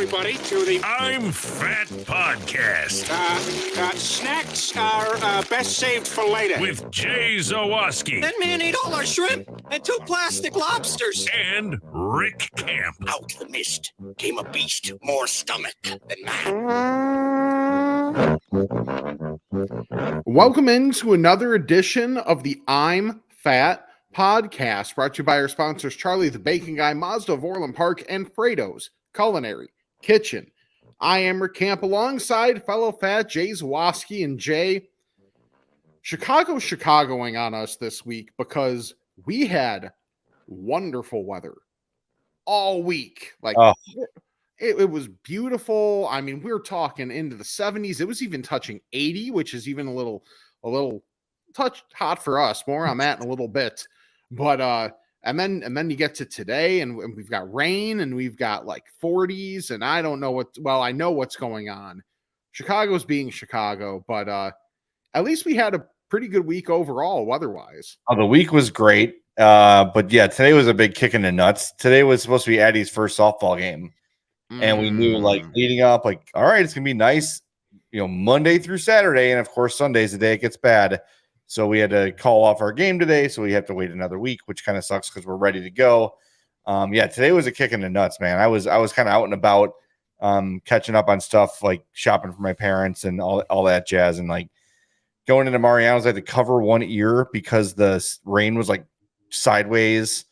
everybody, to the I'm Fat Podcast. Snacks are best saved for later. With Jay Zawoski. That man ate all our shrimp and 2 plastic lobsters. And Rick Camp. Out of the mist came a beast more stomach than man. Welcome into another edition of the I'm Fat Podcast, brought to you by our sponsors Charlie the Bacon Guy, Mazda of Orland Park, and Frato's Culinary Kitchen. I am Rick Camp alongside fellow fat Jay Zawoski. And Jay, Chicagoing on us this week because we had wonderful weather all week. It was beautiful. I mean, we were talking into the 70s. It was even touching 80, which is even a little touch hot for us. More on that in a little bit. But and then you get to today, and we've got rain, and we've got like 40s, and I don't know I know what's going on. Chicago's being Chicago, but at least we had a pretty good week overall weather-wise. Oh, the week was great. But yeah, today was a big kick in the nuts. Today was supposed to be Addie's first softball game. And we knew leading up, all right, it's going to be nice, Monday through Saturday. And of course, Sunday's the day it gets bad. So we had to call off our game today. So we have to wait another week, which kind of sucks because we're ready to go. Today was a kick in the nuts, man. I was kind of out and about, catching up on stuff like shopping for my parents and all that jazz. And going into Mariano's, I had to cover one ear because the rain was sideways.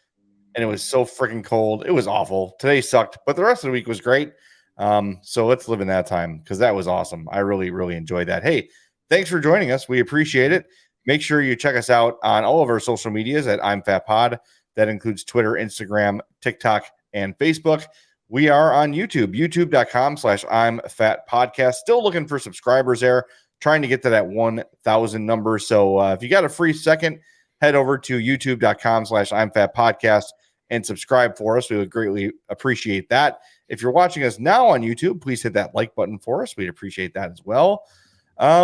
And it was so freaking cold. It was awful. Today sucked, but the rest of the week was great. So let's live in that time because that was awesome. I really, really enjoyed that. Hey, thanks for joining us. We appreciate it. Make sure you check us out on all of our social medias at I'm Fat Pod. That includes Twitter, Instagram, TikTok, and Facebook. We are on YouTube, youtube.com/I'm Fat Podcast. Still looking for subscribers there, trying to get to that 1,000 number. So if you got a free second, head over to youtube.com/I'm Fat Podcast and subscribe for us. We would greatly appreciate that. If you're watching us now on YouTube, please hit that like button for us. We'd appreciate that as well.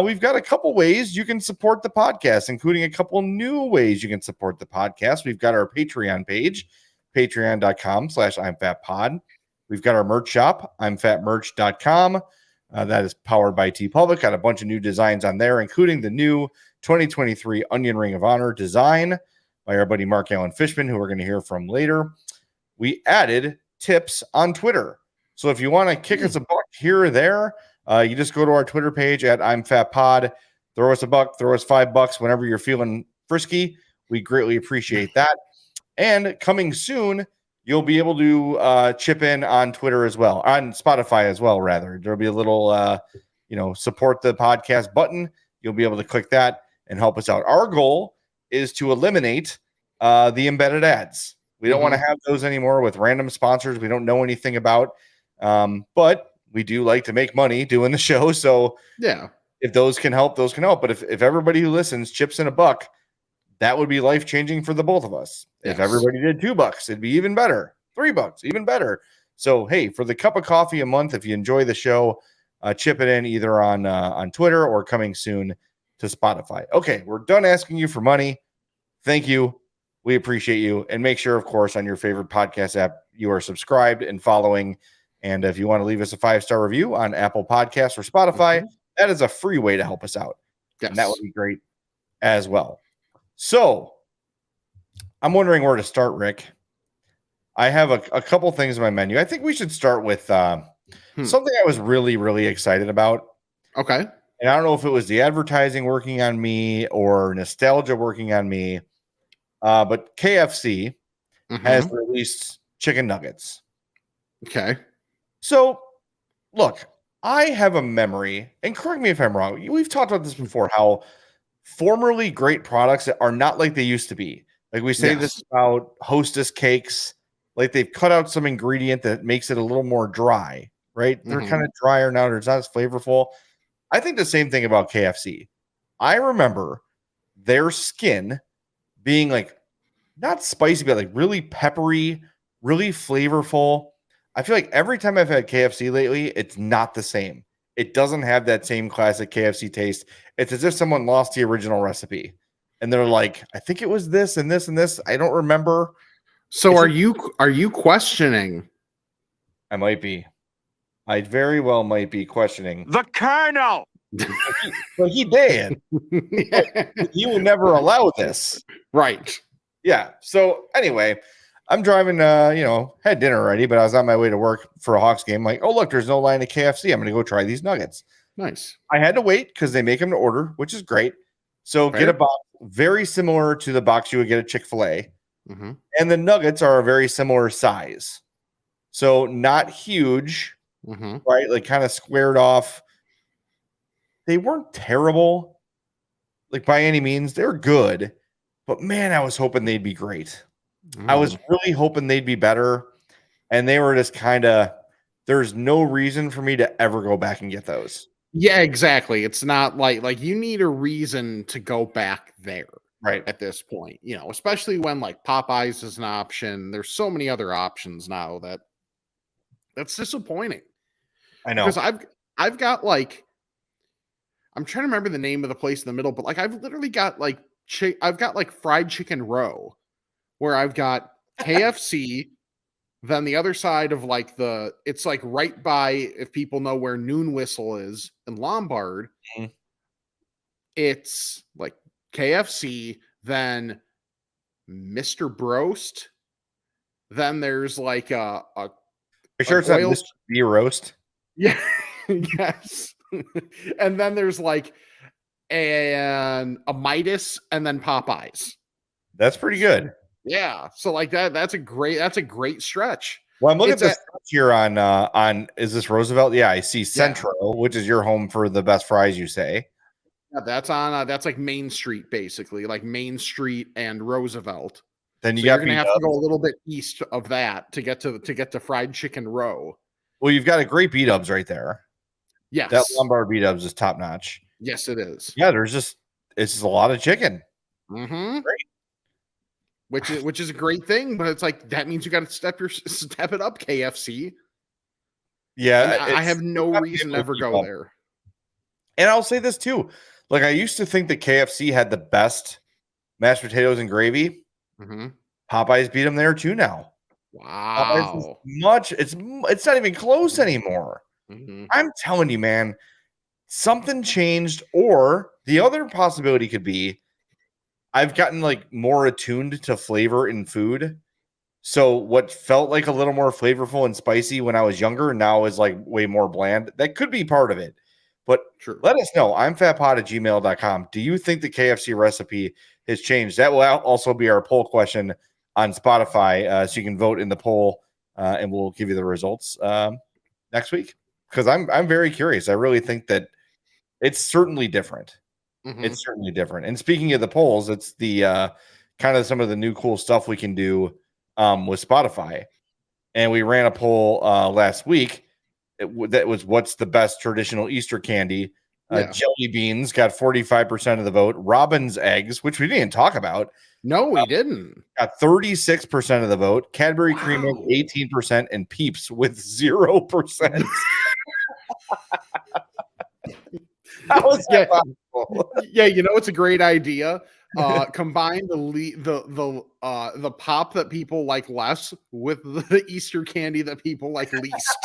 We've got a couple ways you can support the podcast, including a couple new ways you can support the podcast. We've got our Patreon page, patreon.com/I'm Fat Pod. We've got our merch shop, I'mFatMerch.com. That is powered by TeePublic. Got a bunch of new designs on there, including the new 2023 Onion Ring of Honor design by our buddy Mark Allen Fishman, who we're going to hear from later. We added tips on Twitter. So if you want to kick us a buck here or there, you just go to our Twitter page at I'm Fat Pod. Throw us a buck, throw us $5 whenever you're feeling frisky. We greatly appreciate that. And coming soon, you'll be able to chip in on Twitter as well, on Spotify as well, rather. There'll be a little, support the podcast button. You'll be able to click that and help us out. Our goal is to eliminate the embedded ads. We don't want to have those anymore with random sponsors we don't know anything about. But we do like to make money doing the show. So yeah, if those can help, those can help. But if everybody who listens chips in a buck, that would be life-changing for the both of us. Yes. If everybody did $2, it'd be even better. $3, even better. So, hey, for the cup of coffee a month, if you enjoy the show, chip it in either on Twitter or coming soon to Spotify. Okay, we're done asking you for money. Thank you. We appreciate you. And make sure, of course, on your favorite podcast app, you are subscribed and following. And if you want to leave us a 5-star review on Apple Podcasts or Spotify, that is a free way to help us out. Yes. And that would be great as well. So I'm wondering where to start, Rick. I have a couple things on my menu. I think we should start with something I was really, really excited about. Okay. And I don't know if it was the advertising working on me or nostalgia working on me, but KFC has released chicken nuggets. Okay. So, look, I have a memory, and correct me if I'm wrong. We've talked about this before, how formerly great products are not like they used to be. Like we say this about Hostess cakes, like they've cut out some ingredient that makes it a little more dry, right? They're kind of drier now. They're not as flavorful. I think the same thing about KFC. I remember their skin being not spicy, but really peppery, really flavorful. I feel like every time I've had KFC lately, it's not the same. It doesn't have that same classic KFC taste. It's as if someone lost the original recipe. And they're like, I think it was this and this and this. I don't remember. So are you questioning? I might be. I very well might be questioning. The Colonel. But he did. He would never allow this. Right. Yeah. So anyway, I'm driving, had dinner already, but I was on my way to work for a Hawks game. Like, oh, look, there's no line at KFC. I'm going to go try these nuggets. Nice. I had to wait because they make them to order, which is great. So Fair. get a box very similar to the box you would get at Chick-fil-A. Mm-hmm. And the nuggets are a very similar size. So not huge, right? Like kind of squared off. They weren't terrible, like by any means. They were good. But man, I was hoping they'd be great. I was really hoping they'd be better. And they were just kind of, there's no reason for me to ever go back and get those. Yeah, exactly. It's not like you need a reason to go back there. Right. At this point, especially when like Popeyes is an option. There's so many other options now that's disappointing. I know. Because I've got like, I'm trying to remember the name of the place in the middle, but like I've literally got like I've got like fried chicken row where I've got KFC, then the other side of like it's like right by, if people know where Noon Whistle is in Lombard, it's like KFC, then Mr. Broast, then there's like a you sure it's not Mr. B roast? Yeah, yes. And then there's like a Midas, and then Popeyes. That's pretty good. Yeah, so like that's a great stretch. Well, I'm looking at this here on is this Roosevelt? Yeah, I see Central, which is your home for the best fries, you say. Yeah, that's on that's like Main Street, basically, like Main Street and Roosevelt. Then you're gonna have to go a little bit east of that to get to fried chicken row. Well, you've got a great B-dubs right there. Yes, that Lombard B-dubs is top notch. Yes, it is. Yeah, it's just a lot of chicken. Great. Which is a great thing, but it's like that means you got to step it up, KFC. Yeah, I have no reason to ever go there. And I'll say this too. Like, I used to think that KFC had the best mashed potatoes and gravy. Popeyes beat them there too now. Wow. It's not even close anymore. I'm telling you, man, something changed, or the other possibility could be I've gotten like more attuned to flavor in food. So what felt like a little more flavorful and spicy when I was younger now is like way more bland. That could be part of it. But let us know. I'm fatpod@gmail.com. Do you think the KFC recipe has changed? That will also be our poll question on Spotify. So you can vote in the poll and we'll give you the results next week. Because I'm very curious. I really think that it's certainly different. It's certainly different. And speaking of the polls, it's the kind of some of the new cool stuff we can do with Spotify. And we ran a poll last week. That was what's the best traditional Easter candy. Jelly beans got 45% of the vote. Robin's eggs, which we didn't talk about. No, we didn't. Got 36% of the vote. Cadbury cream egg 18%, and Peeps with 0%. How is that possible? Yeah, it's a great idea. Combine the pop that people like less with the Easter candy that people like least.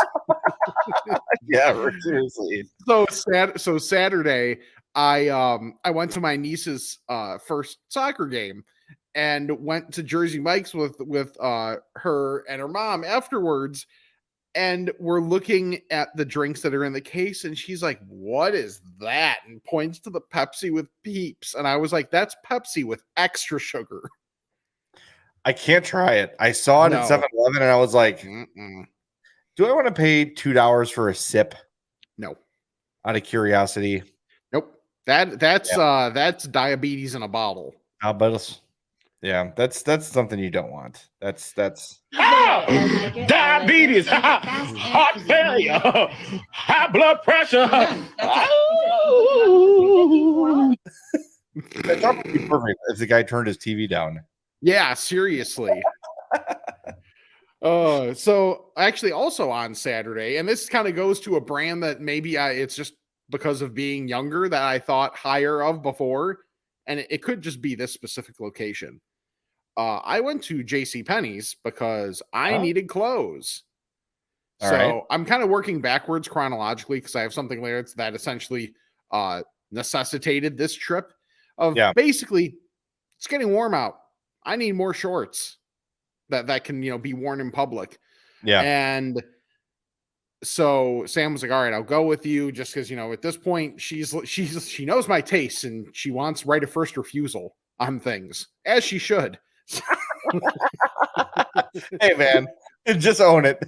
Yeah, seriously. So Saturday, I went to my niece's first soccer game and went to Jersey Mike's with her and her mom afterwards. And we're looking at the drinks that are in the case, and she's like, "What is that?" and points to the Pepsi with Peeps. And I was like, "That's Pepsi with extra sugar." I can't try it. I saw it at 7-Eleven, and I was like, do I want to pay $2 for a sip? No. Out of curiosity. Nope. That's diabetes in a bottle. I'll bet us. Yeah, that's something you don't want. That's diabetes, heart failure, high blood pressure. That would be perfect if the guy turned his TV down. Yeah, seriously. So actually also on Saturday, and this kind of goes to a brand that maybe it's just because of being younger that I thought higher of before, and it could just be this specific location. I went to JCPenney's because I needed clothes. All So right. I'm kind of working backwards chronologically because I have something later that essentially necessitated this trip of Yeah. basically it's getting warm out. I need more shorts that can, be worn in public. Yeah. And so Sam was like, all right, I'll go with you just because, at this point she knows my tastes and she wants right of first refusal on things, as she should. Hey man, just own it.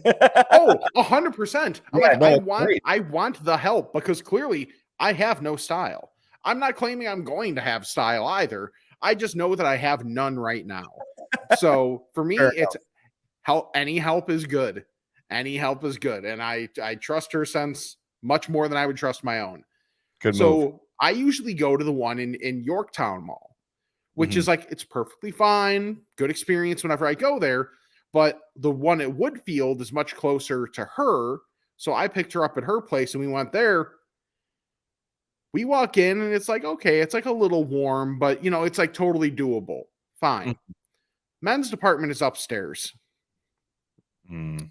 Oh, 100%. I'm Yeah, like, no, it's great. I want the help because clearly I have no style. I'm not claiming I'm going to have style either. I just know that I have none right now. So for me, Fair it's help. Any help is good. Any help is good. And I trust her sense much more than I would trust my own. Good So move. I usually go to the one in Yorktown Mall, which Mhm. is like, it's perfectly fine. Good experience whenever I go there. But the one at Woodfield is much closer to her. So I picked her up at her place and we went there. We walk in and it's like, okay, it's like a little warm, but it's like totally doable. Fine. Men's department is upstairs. Mm.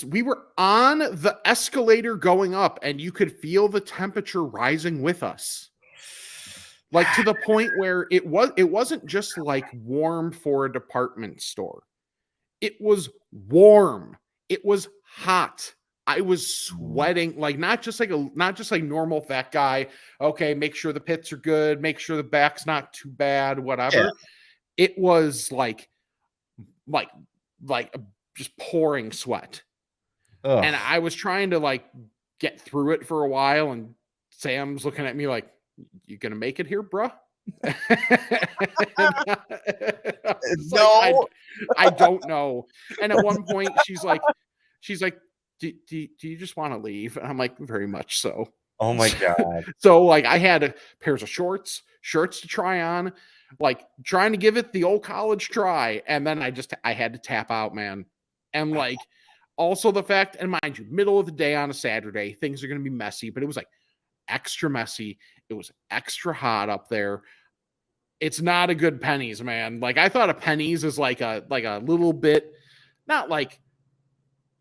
We were on the escalator going up and you could feel the temperature rising with us. Like to the point where it wasn't just like warm for a department store. It was warm. It was hot. I was sweating, like not just like normal fat guy. Okay, make sure the pits are good, make sure the back's not too bad, whatever. Yeah. It was like just pouring sweat. Ugh. And I was trying to like get through it for a while, and Sam's looking at me like, you gonna make it here, bruh? No. I don't know. And at one point she's like, do you just want to leave? And I'm like, very much so. Oh my god. So like I had pairs of shirts to try on, like trying to give it the old college try. And then I had to tap out, man. And like also the fact, and mind you, middle of the day on a Saturday, things are going to be messy, but it was like extra messy. It was extra hot up there. It's not a good Penney's, man. Like I thought a Penney's is like a little bit, not like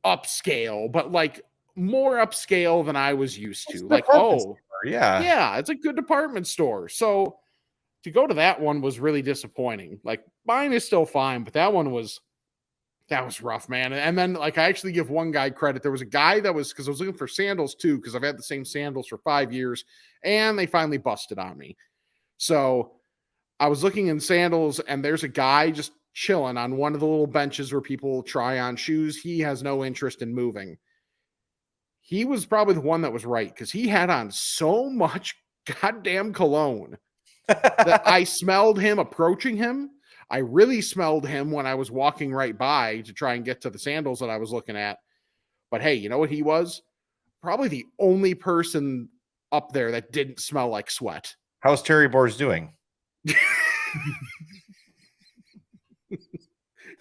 upscale, but like more upscale than I was used to. Like, yeah, it's a good department store. So to go to that one was really disappointing. Like mine is still fine, but that was rough, man. And then like I actually give one guy credit. There was a guy because I was looking for sandals too, because I've had the same sandals for 5 years and they finally busted on me. So I was looking in sandals and there's a guy just chilling on one of the little benches where people try on shoes. He has no interest in moving. He was probably the one that was right because he had on so much goddamn cologne that I smelled him approaching him. I really smelled him when I was walking right by to try and get to the sandals that I was looking at. But hey, you know what he was? Probably the only person up there that didn't smell like sweat. How's Terry Boers doing?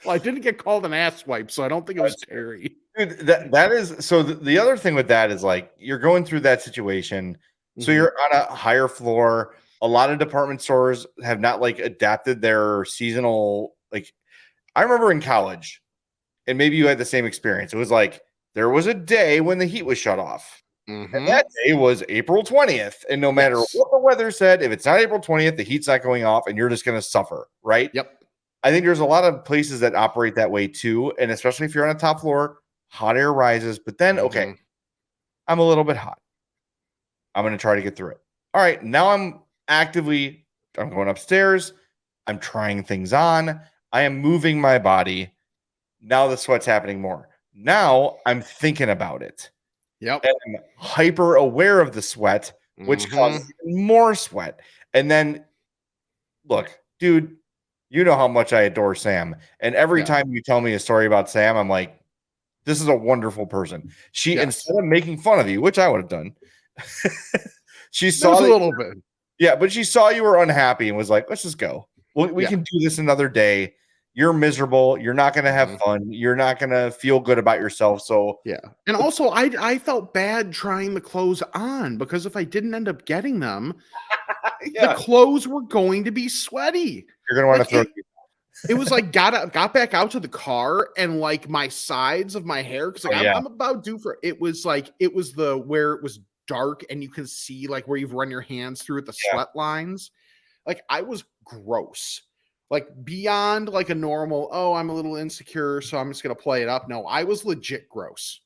Well, I didn't get called an ass wipe, so I don't think it was Terry. Dude, that is so. The other thing with that is like you're going through that situation, so you're on a higher floor. A lot of department stores have not like adapted their seasonal. Like I remember in college, and maybe you had the same experience. It was like there was a day when the heat was shut off. And that day was April 20th. And no matter what the weather said, if it's not April 20th, the heat's not going off and you're just going to suffer, right? Yep. I think there's a lot of places that operate that way too. And especially if you're on a top floor, hot air rises. But then, okay, I'm a little bit hot. I'm going to try to get through it. All right. Now I'm going upstairs. I'm trying things on. I am moving my body. Now the sweat's happening more. Now I'm thinking about it. Yep. And I'm hyper aware of the sweat, which causes even more sweat. And then, look, dude, you know how much I adore Sam. And every time you tell me a story about Sam, I'm like, this is a wonderful person. She, instead of making fun of you, which I would have done, she saw a little bit. Yeah, but she saw you were unhappy and was like, let's just go. We can do this another day. You're miserable. You're not going to have fun. You're not going to feel good about yourself. So yeah. And also I felt bad trying the clothes on because if I didn't end up getting them, the clothes were going to be sweaty. You're going to want to throw It was like got back out to the car and like my sides of my hair because like I'm about due for it was like it was the where it was dark and you can see like where you've run your hands through it, the sweat lines. Like I was gross. Like beyond like a normal, oh, I'm a little insecure, so I'm just gonna play it up. No, I was legit gross.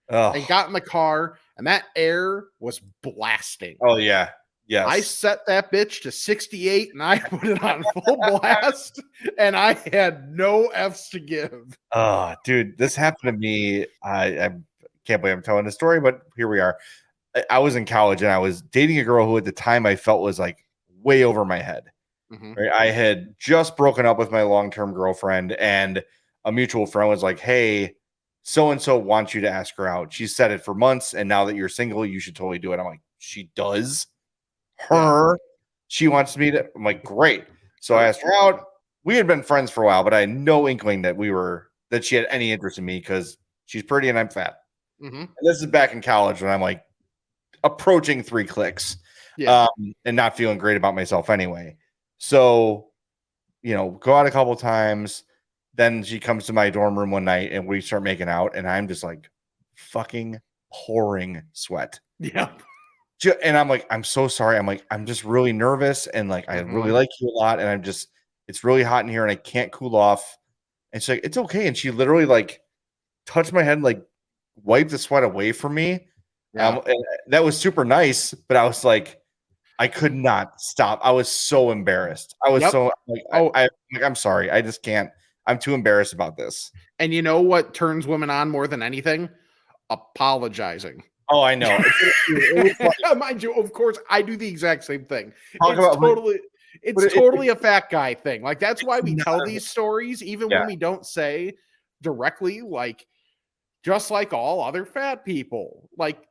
I got in the car and that air was blasting. Oh yeah. Yes. I set that bitch to 68 and I put it on full blast and I had no F's to give. Oh, dude, this happened to me. I can't believe I'm telling the story, but here we are. I was in college and I was dating a girl who at the time I felt was like way over my head. Right? I had just broken up with my long-term girlfriend and a mutual friend was like, hey, so-and-so wants you to ask her out. She said it for months. And now that you're single, you should totally do it. I'm like, she does? She wants me to. I'm like, great. So I asked her out. We had been friends for a while, but I had no inkling that she had any interest in me because she's pretty and I'm fat. And this is back in college when I'm like approaching 3 clicks and not feeling great about myself anyway. So, go out a couple times. Then she comes to my dorm room one night and we start making out and I'm just like fucking pouring sweat. Yeah. And I'm like, I'm so sorry. I'm like, I'm just really nervous. And like, I really like you a lot. And it's really hot in here and I can't cool off. And she's like, it's okay. And she literally like touched my head, and, like wiped the sweat away from me. And that was super nice. But I was like, I could not stop. I was so embarrassed. I was so like, I'm sorry. I just can't. I'm too embarrassed about this. And you know what turns women on more than anything? Apologizing. Oh, I know. Mind you, of course, I do the exact same thing. It's totally a fat guy thing. Like that's why we tell these stories, even when we don't say directly, like just like all other fat people. Like,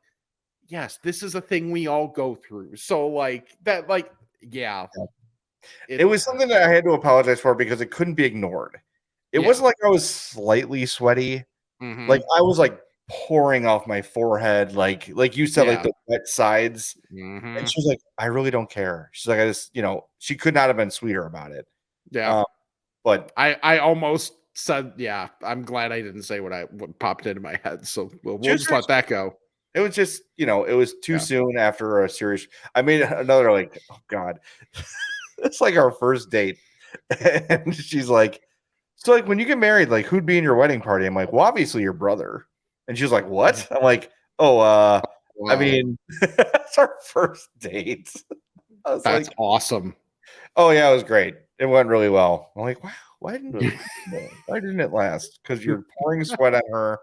yes, this is a thing we all go through. So, like that, like, it was something that I had to apologize for because it couldn't be ignored. It wasn't like I was slightly sweaty. Like I was like pouring off my forehead, like you said, like the wet sides. And she was like, I really don't care. She's like, I just, she could not have been sweeter about it. But I almost said, I'm glad I didn't say what popped into my head. So we'll just let that go. It was just, it was too soon after a serious. I made another like, oh God, it's like our first date. And she's like, so like when you get married, like who'd be in your wedding party? I'm like, well, obviously your brother. And she was like, what? I'm like, wow. I mean, that's our first date. That's like, awesome. Oh yeah, it was great. It went really well. I'm like, wow, why didn't it last? Because you're pouring sweat on her.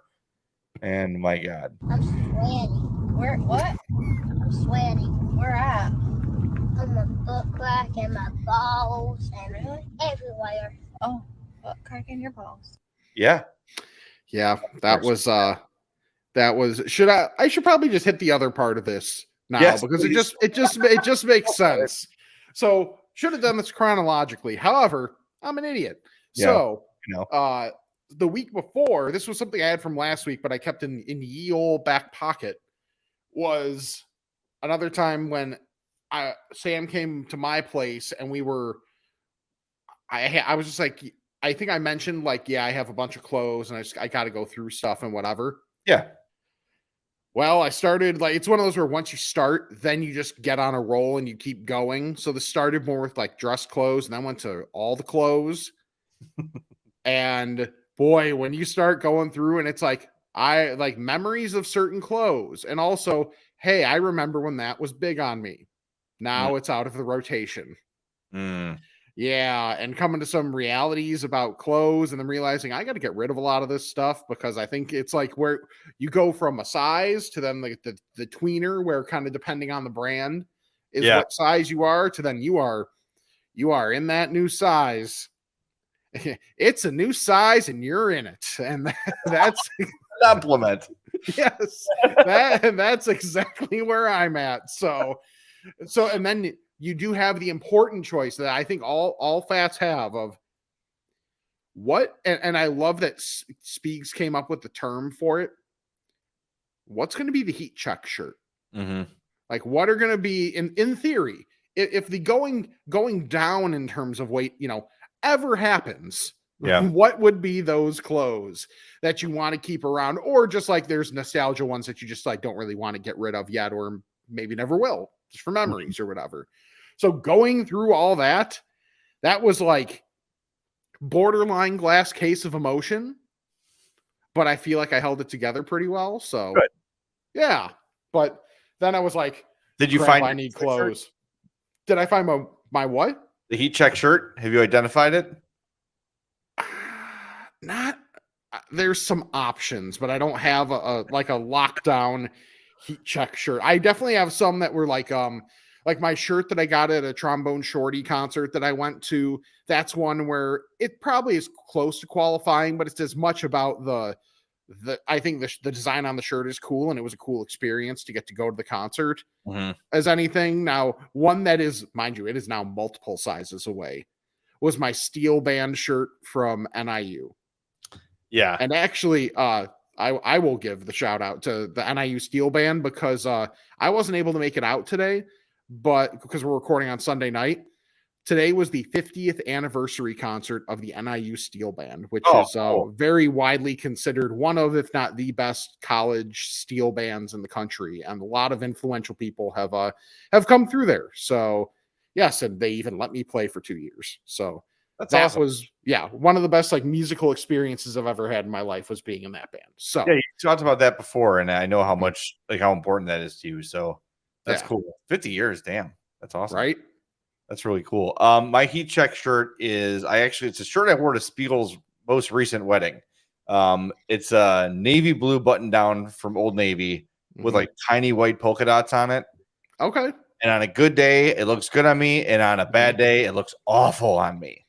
And my God. I'm sweaty. Where? What? I'm sweaty. Where at? On my butt crack and my balls and everywhere. Oh, butt crack in your balls. Yeah. Yeah, that was I should probably just hit the other part of this now because it just makes sense. So should have done this chronologically. However, I'm an idiot. So the week before, this was something I had from last week, but I kept in the ye old back pocket, was another time when Sam came to my place and I was just like, I think I mentioned like, I have a bunch of clothes and I got to go through stuff and whatever. Yeah. Well, I started like, it's one of those where once you start, then you just get on a roll and you keep going. So this started more with like dress clothes and then went to all the clothes. And boy, when you start going through and it's like, I like memories of certain clothes. And also, hey, I remember when that was big on me. Now it's out of the rotation. Yeah, and coming to some realities about clothes and then realizing I got to get rid of a lot of this stuff because I think it's like where you go from a size to then like the tweener where kind of depending on the brand is what size you are to then you are in that new size. It's a new size and you're in it. And that's compliment. Yes. That's exactly where I'm at. So and then you do have the important choice that I think all fats have of what, and I love that Speaks came up with the term for it. What's going to be the heat check shirt? Like what are going to be in theory, if the going down in terms of weight, ever happens, Yeah. what would be those clothes that you want to keep around, or just like there's nostalgia ones that you just like don't really want to get rid of yet, or maybe never will, just for memories or whatever. So going through all that was like borderline glass case of emotion, but I feel like I held it together pretty well. So Good. Yeah. But then I was like, Did you crap, find I need clothes. Did I find my what? the heat check shirt? Have you identified it? Not there's some options, but I don't have a lockdown heat check shirt. I definitely have some that were like my shirt that I got at a Trombone Shorty concert that I went to. That's one where it probably is close to qualifying, but it's as much about I think the design on the shirt is cool, and it was a cool experience to get to go to the concert as anything. Now, one that is, mind you, it is now multiple sizes away, was my Steel Band shirt from NIU. Yeah. And actually, I will give the shout out to the NIU Steel Band because I wasn't able to make it out today, but because we're recording on Sunday night. Today was the 50th anniversary concert of the NIU Steel Band, which is very widely considered one of, if not the best college steel bands in the country. And a lot of influential people have come through there. So yes, and they even let me play for 2 years. So that awesome. was, one of the best like musical experiences I've ever had in my life was being in that band. So yeah, you talked about that before, and I know how much, like how important that is to you. So that's cool. 50 years, damn. That's awesome. Right? That's really cool. My heat check shirt is it's a shirt I wore to Spiegel's most recent wedding. It's a navy blue button down from Old Navy with like tiny white polka dots on it. Okay. And on a good day, it looks good on me, and on a bad day, it looks awful on me.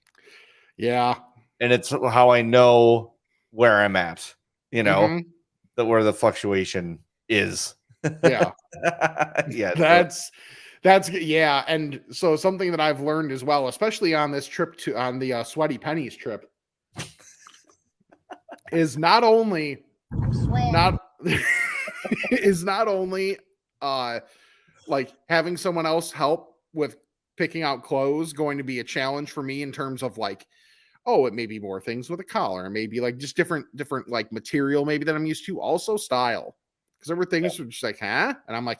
Yeah. And it's how I know where I'm at, where the fluctuation is. Yeah. Yeah. That's yeah. And so something that I've learned as well, especially on this trip on the Sweaty Pennies trip, is not only like having someone else help with picking out clothes going to be a challenge for me in terms of like, it may be more things with a collar, maybe like just different like material maybe that I'm used to, also style. Because there were things just like, huh? And I'm like,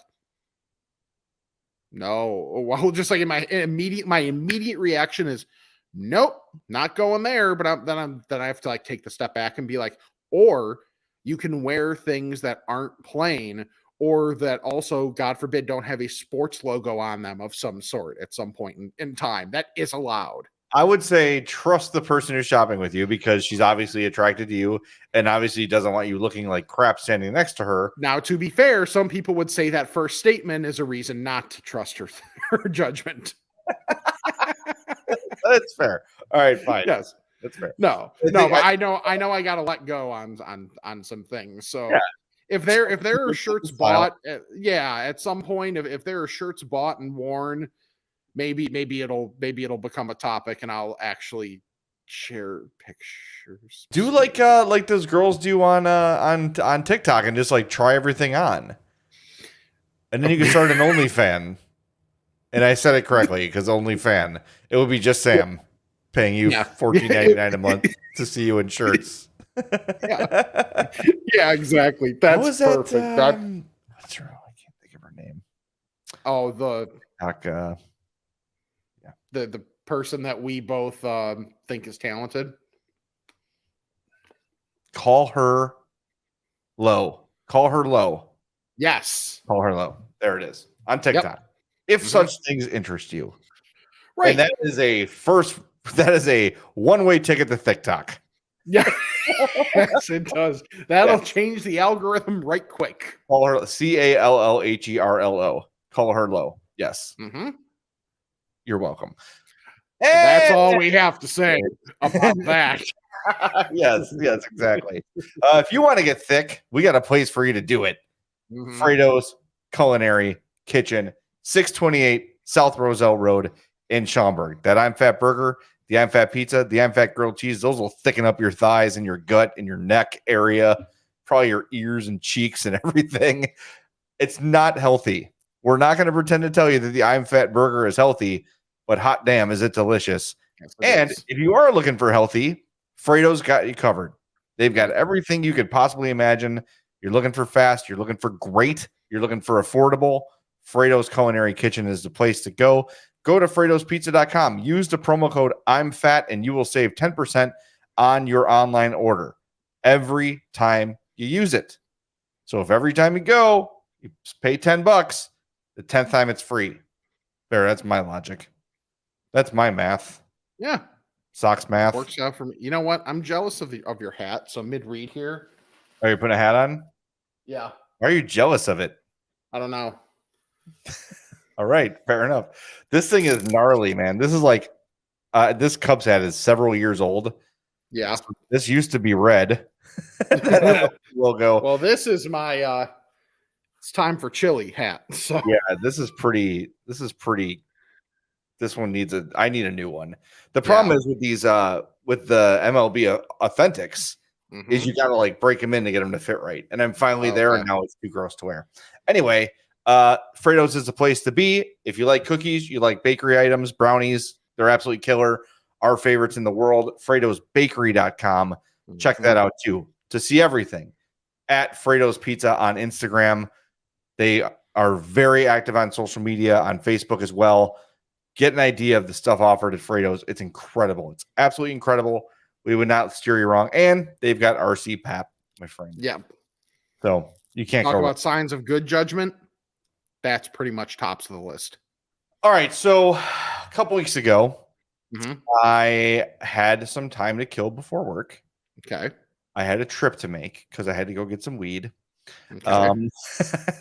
no. Well, just like my immediate reaction is, nope, not going there. But then I have to like take the step back and be like, or you can wear things that aren't plain, or that also, God forbid, don't have a sports logo on them of some sort at some point in time. That is allowed. I would say trust the person who's shopping with you, because she's obviously attracted to you and obviously doesn't want you looking like crap standing next to her. Now, to be fair, some people would say that first statement is a reason not to trust her judgment. That's fair. All right, fine. Yes, that's fair. No, but I know I got to let go on some things. So if there are shirts bought, at some point, if there are shirts bought and worn, maybe it'll become a topic, and I'll actually share pictures. Do like those girls do on TikTok, and just like try everything on, and then you can start an OnlyFan. And I said it correctly, because OnlyFan, it would be just Sam paying you $14.99 a month to see you in shirts. Yeah, exactly. That's perfect. What's her? I can't think of her name. Oh, the TikTok, the person that we both think is talented. Call her low. Yes. Call her low. There it is on TikTok. Yep. If such things interest you, right? And that is a one-way ticket to TikTok. Yeah, yes, it does. That'll change the algorithm right quick. Call her CALLHERLO. Call her low. Yes. You're welcome. That's all we have to say about that. yes, exactly. If you want to get thick, we got a place for you to do it. Fratos Culinary Kitchen, 628 South Roselle Road in Schaumburg. That I'm Fat Burger, the I'm Fat Pizza, the I'm Fat Grilled Cheese, those will thicken up your thighs and your gut and your neck area, probably your ears and cheeks and everything. It's not healthy. We're not going to pretend to tell you that the I'm Fat Burger is healthy, but hot damn, is it delicious. Yes, it And is. if you are looking for healthy, Frato's got you covered. They've got everything you could possibly imagine. You're looking for fast, you're looking for great, you're looking for affordable. Frato's Culinary Kitchen is the place to go. Go to FratosPizza.com. Use the promo code I'm Fat, and you will save 10% on your online order every time you use it. So if every time you go, you pay $10, the 10th time it's free. There, that's my logic. That's my math. Yeah, Socks math. works out for me. You know what? I'm jealous of your hat. So mid-read here. Are you putting a hat on? Yeah, Why are you jealous of it? I don't know. All right, fair enough. This thing is gnarly, man. This is like this Cubs hat is several years old. Yeah. This used to be red. Logo. Well, this is my it's time for chili hat. So Yeah, this is pretty. This one needs I need a new one. The problem is with these with the MLB Authentics is you got to like break them in to get them to fit right. And I'm finally there, and now it's too gross to wear. Anyway, Frato's is the place to be. If you like cookies, you like bakery items, brownies, they're absolutely killer. Our favorites in the world, FratosBakery.com. Check that out too to see everything. At Frato's Pizza on Instagram. They are very active on social media, on Facebook as well. Get an idea of the stuff offered at Frato's. It's incredible. It's absolutely incredible. We would not steer you wrong. And they've got RC Pap, my friend. yeah. So you can't Talk go about wrong. signs of good judgment. That's pretty much tops of the list. All right. So a couple weeks ago, Mhm. I had some time to kill before work. Okay. I had a trip to make because I had to go get some weed. Okay.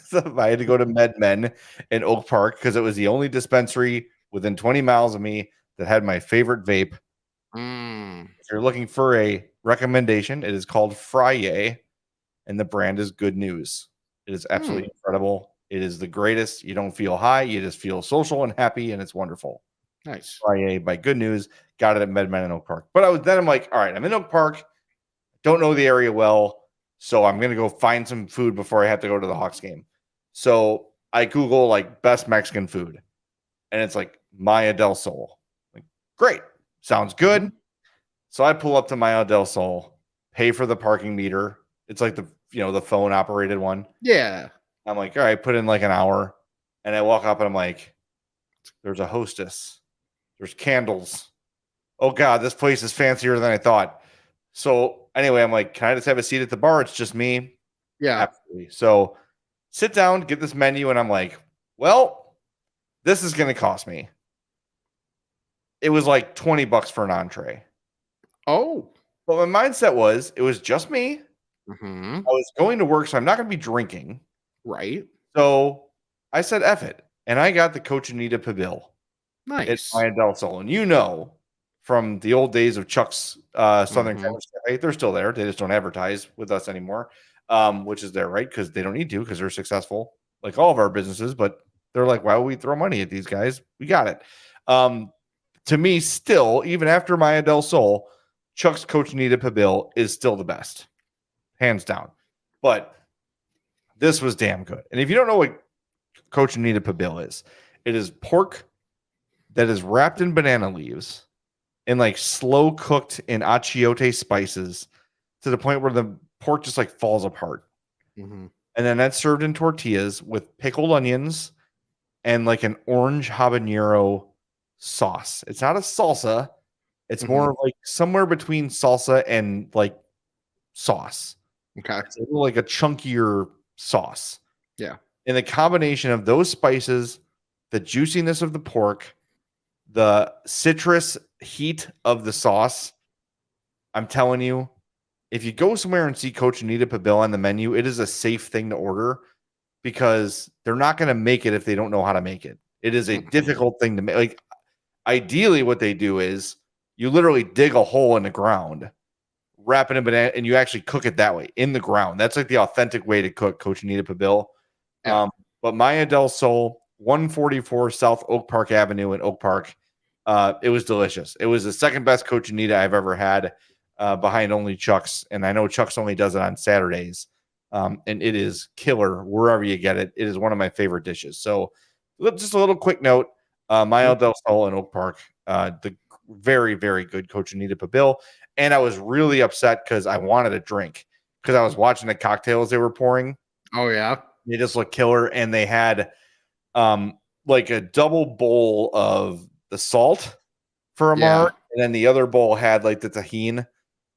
So I had to go to MedMen in Oak Park because it was the only dispensary within 20 miles of me that had my favorite vape. If you're looking for a recommendation, it is called Frye, and the brand is Good News. It is absolutely incredible. It is the greatest. You don't feel high. You just feel social and happy, and it's wonderful. Nice. Frye by Good News. Got it at MedMen in Oak Park. But I'm like, all right, I'm in Oak Park. Don't know the area well. So I'm going to go find some food before I have to go to the Hawks game. So I Google like best Mexican food. And it's like Maya del Sol. Like, great. Sounds good. So I pull up to Maya del Sol, pay for the parking meter. It's like the phone operated one. Yeah. I'm like, all right, put in like an hour. And I walk up and I'm like, there's a hostess. There's candles. Oh God, this place is fancier than I thought. So anyway, I'm like, can I just have a seat at the bar? It's just me. Yeah. Absolutely. So sit down, get this menu, and I'm like, well, this is going to cost me. It was like $20 for an entree. Oh. But my mindset was, it was just me. Mm-hmm. I was going to work, so I'm not going to be drinking. Right. So I said, F it. And I got the Cochinita Pibil. Nice. It's Maya del Sol. And from the old days of Chuck's Southern California, right? They're still there. They just don't advertise with us anymore, which is there, right? Because they don't need to, because they're successful, like all of our businesses. But they're like, why would we throw money at these guys? We got it. To me, still, even after Maya del Sol, Chuck's Cochinita Pibil is still the best, hands down. But this was damn good. And if you don't know what Cochinita Pibil is, it is pork that is wrapped in banana leaves and like slow cooked in achiote spices to the point where the pork just like falls apart. Mm-hmm. And then that's served in tortillas with pickled onions and like an orange habanero sauce. It's not a salsa. It's more like somewhere between salsa and like sauce. Okay. It's a little like a chunkier sauce. Yeah. And the combination of those spices, the juiciness of the pork, the citrus heat of the sauce, I'm telling you, if you go somewhere and see Cochinita Pibil on the menu, it is a safe thing to order because they're not going to make it if they don't know how to make it. It is a difficult thing to make. Like, ideally, what they do is you literally dig a hole in the ground, wrap it in banana, and you actually cook it that way in the ground. That's like the authentic way to cook Cochinita Pibil. Yeah. But Maya del Sol, 144 South Oak Park Avenue in Oak Park. It was delicious. It was the second best Cochinita I've ever had, behind only Chuck's. And I know Chuck's only does it on Saturdays. And it is killer wherever you get it. It is one of my favorite dishes. So just a little quick note, Maya del Sol in Oak Park, the very, very good. Coach Anita Pabil. And I was really upset because I wanted a drink because I was watching the cocktails they were pouring. Oh yeah. They just looked killer. And they had like a double bowl of the salt for a marg. And then the other bowl had like the tahini,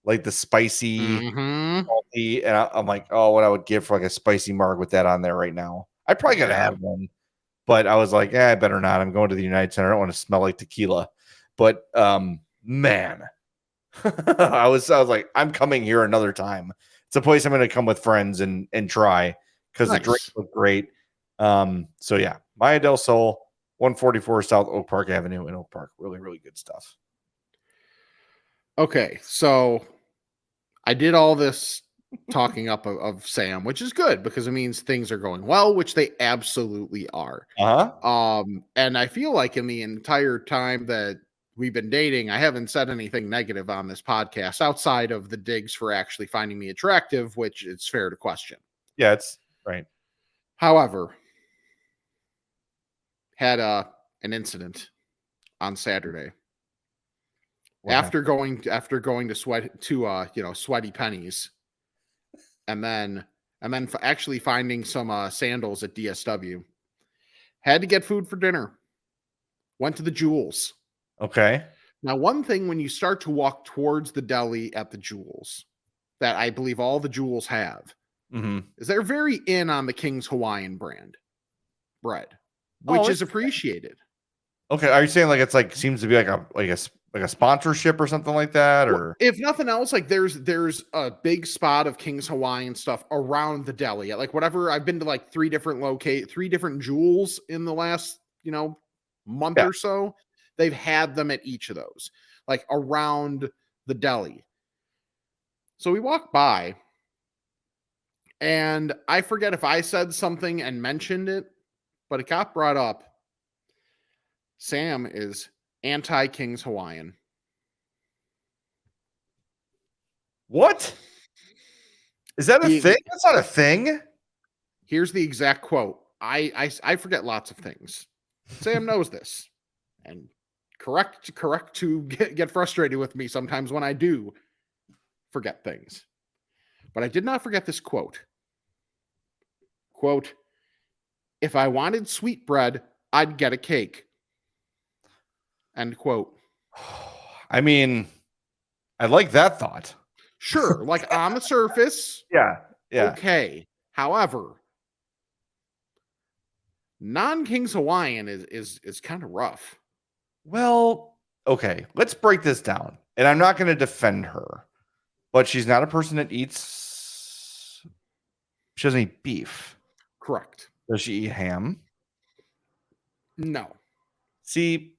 like the spicy, salty. And I'm like, oh, what I would give for like a spicy marg with that on there right now. I probably gotta have one. But I was like, I better not. I'm going to the United Center. I don't want to smell like tequila. But man, I was like, I'm coming here another time. It's a place I'm going to come with friends and try because the drinks look great. So yeah, Maya del Sol, 144 South Oak Park Avenue in Oak Park. Really, really good stuff. Okay, so I did all this talking up of Sam, which is good because it means things are going well, which they absolutely are. And I feel like in the entire time that we've been dating, I haven't said anything negative on this podcast outside of the digs for actually finding me attractive, which it's fair to question. Yeah, it's right. However, had an incident on Saturday. After going to Sweaty Penny's, and then actually finding some sandals at DSW. Had to get food for dinner. Went to the Jewels. Okay. Now, one thing when you start to walk towards the deli at the Jewels, that I believe all the Jewels have, is they're very in on the King's Hawaiian brand bread, which is appreciated. Okay, are you saying like it's like seems to be like a sponsorship or something like that, or if nothing else, like there's a big spot of King's Hawaiian stuff around the deli. Like whatever, I've been to like three different Jewels in the last month or so. They've had them at each of those, like around the deli. So we walk by, and I forget if I said something and mentioned it, but it got brought up. Sam is anti-King's Hawaiian. What? Is that a thing? That's not a thing. Here's the exact quote. I forget lots of things. Sam knows this. And correct to get frustrated with me sometimes when I do forget things. But I did not forget this quote. Quote, if I wanted sweet bread, I'd get a cake. End quote. I mean, I like that thought. Sure, like on the surface. Yeah. Okay. However, non-King's Hawaiian is kind of rough. Well, okay, let's break this down. And I'm not going to defend her, but she's not a person that eats. She doesn't eat beef. Correct. Does she eat ham? No. See,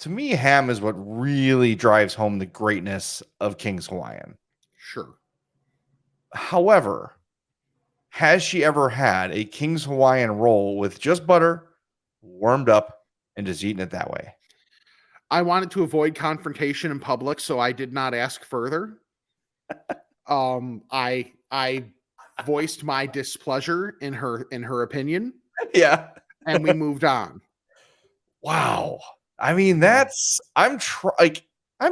to me, ham is what really drives home the greatness of King's Hawaiian. Sure. However, has she ever had a King's Hawaiian roll with just butter, warmed up, and just eaten it that way? I wanted to avoid confrontation in public, so I did not ask further. I voiced my displeasure in her opinion. Yeah. And we moved on. Wow. I mean, I'm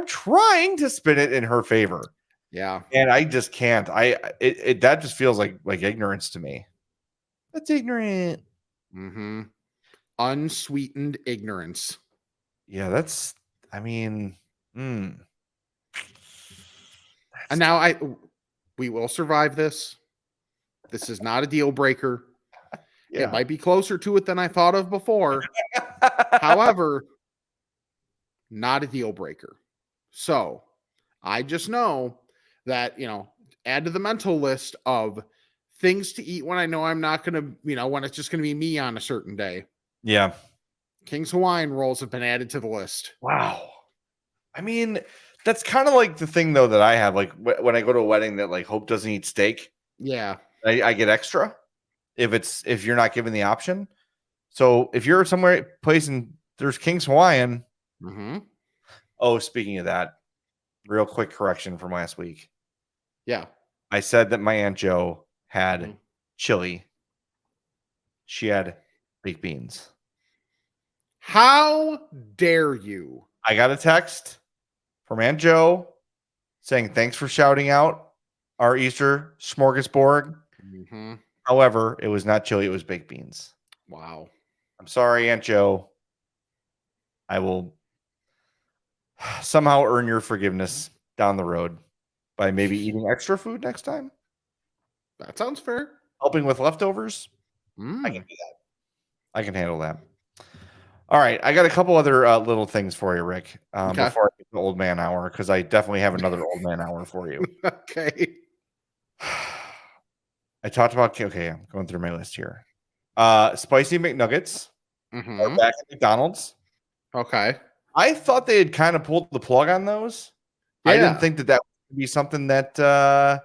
trying to spin it in her favor. Yeah. And I just can't. That just feels like ignorance to me. That's ignorant. Mm-hmm. Unsweetened ignorance. Yeah, and now we will survive this. This is not a deal breaker. Yeah. It might be closer to it than I thought of before. However, not a deal breaker. So I just know that, add to the mental list of things to eat when I know I'm not going to, when it's just going to be me on a certain day. Yeah. King's Hawaiian rolls have been added to the list. Wow. I mean, that's kind of like the thing though that I have, like when I go to a wedding that like Hope doesn't eat steak. Yeah. I get extra if you're not given the option. So if you're somewhere place and there's King's Hawaiian. Mm-hmm. Oh, speaking of that, real quick correction from last week. Yeah. I said that my Aunt Jo had chili. She had baked beans. How dare you? I got a text from Aunt Joe saying thanks for shouting out our Easter smorgasbord. Mm-hmm. However, it was not chili, it was baked beans. Wow. I'm sorry, Aunt Joe. I will somehow earn your forgiveness down the road by maybe eating extra food next time. That sounds fair. Helping with leftovers. I can Mm. do that. I can handle that. All right. I got a couple other little things for you, Rick, Okay. before I get to old man hour, because I definitely have another old man hour for you. Okay. I talked about, okay, I'm going through my list here. Spicy McNuggets are Mm-hmm. back at McDonald's. Okay. I thought they had kind of pulled the plug on those. I didn't Yeah. think that would be something that that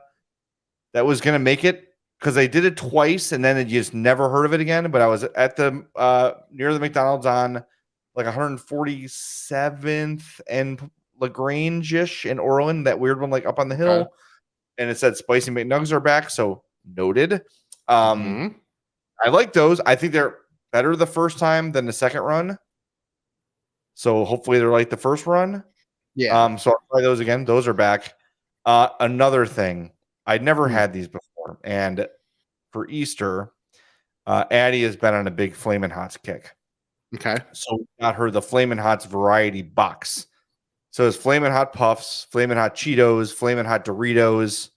was going to make it, because they did it twice and then you just never heard of it again. But I was at the near the McDonald's on like 147th and LaGrange-ish in Orland, that weird one like up on the hill, Okay. and it said Spicy McNugs are back. So noted. Mhm. I like those. I think they're better the first time than the second run. So hopefully they're like the first run. Yeah. So I'll try those again. Those are back. Another thing, I'd never Hmm. had these before, and for Easter, Addie has been on a big Flamin' Hots kick. Okay. So we got her the Flamin' Hots variety box. So it's Flamin' Hot Puffs, Flamin' Hot Cheetos, Flamin' Hot Doritos,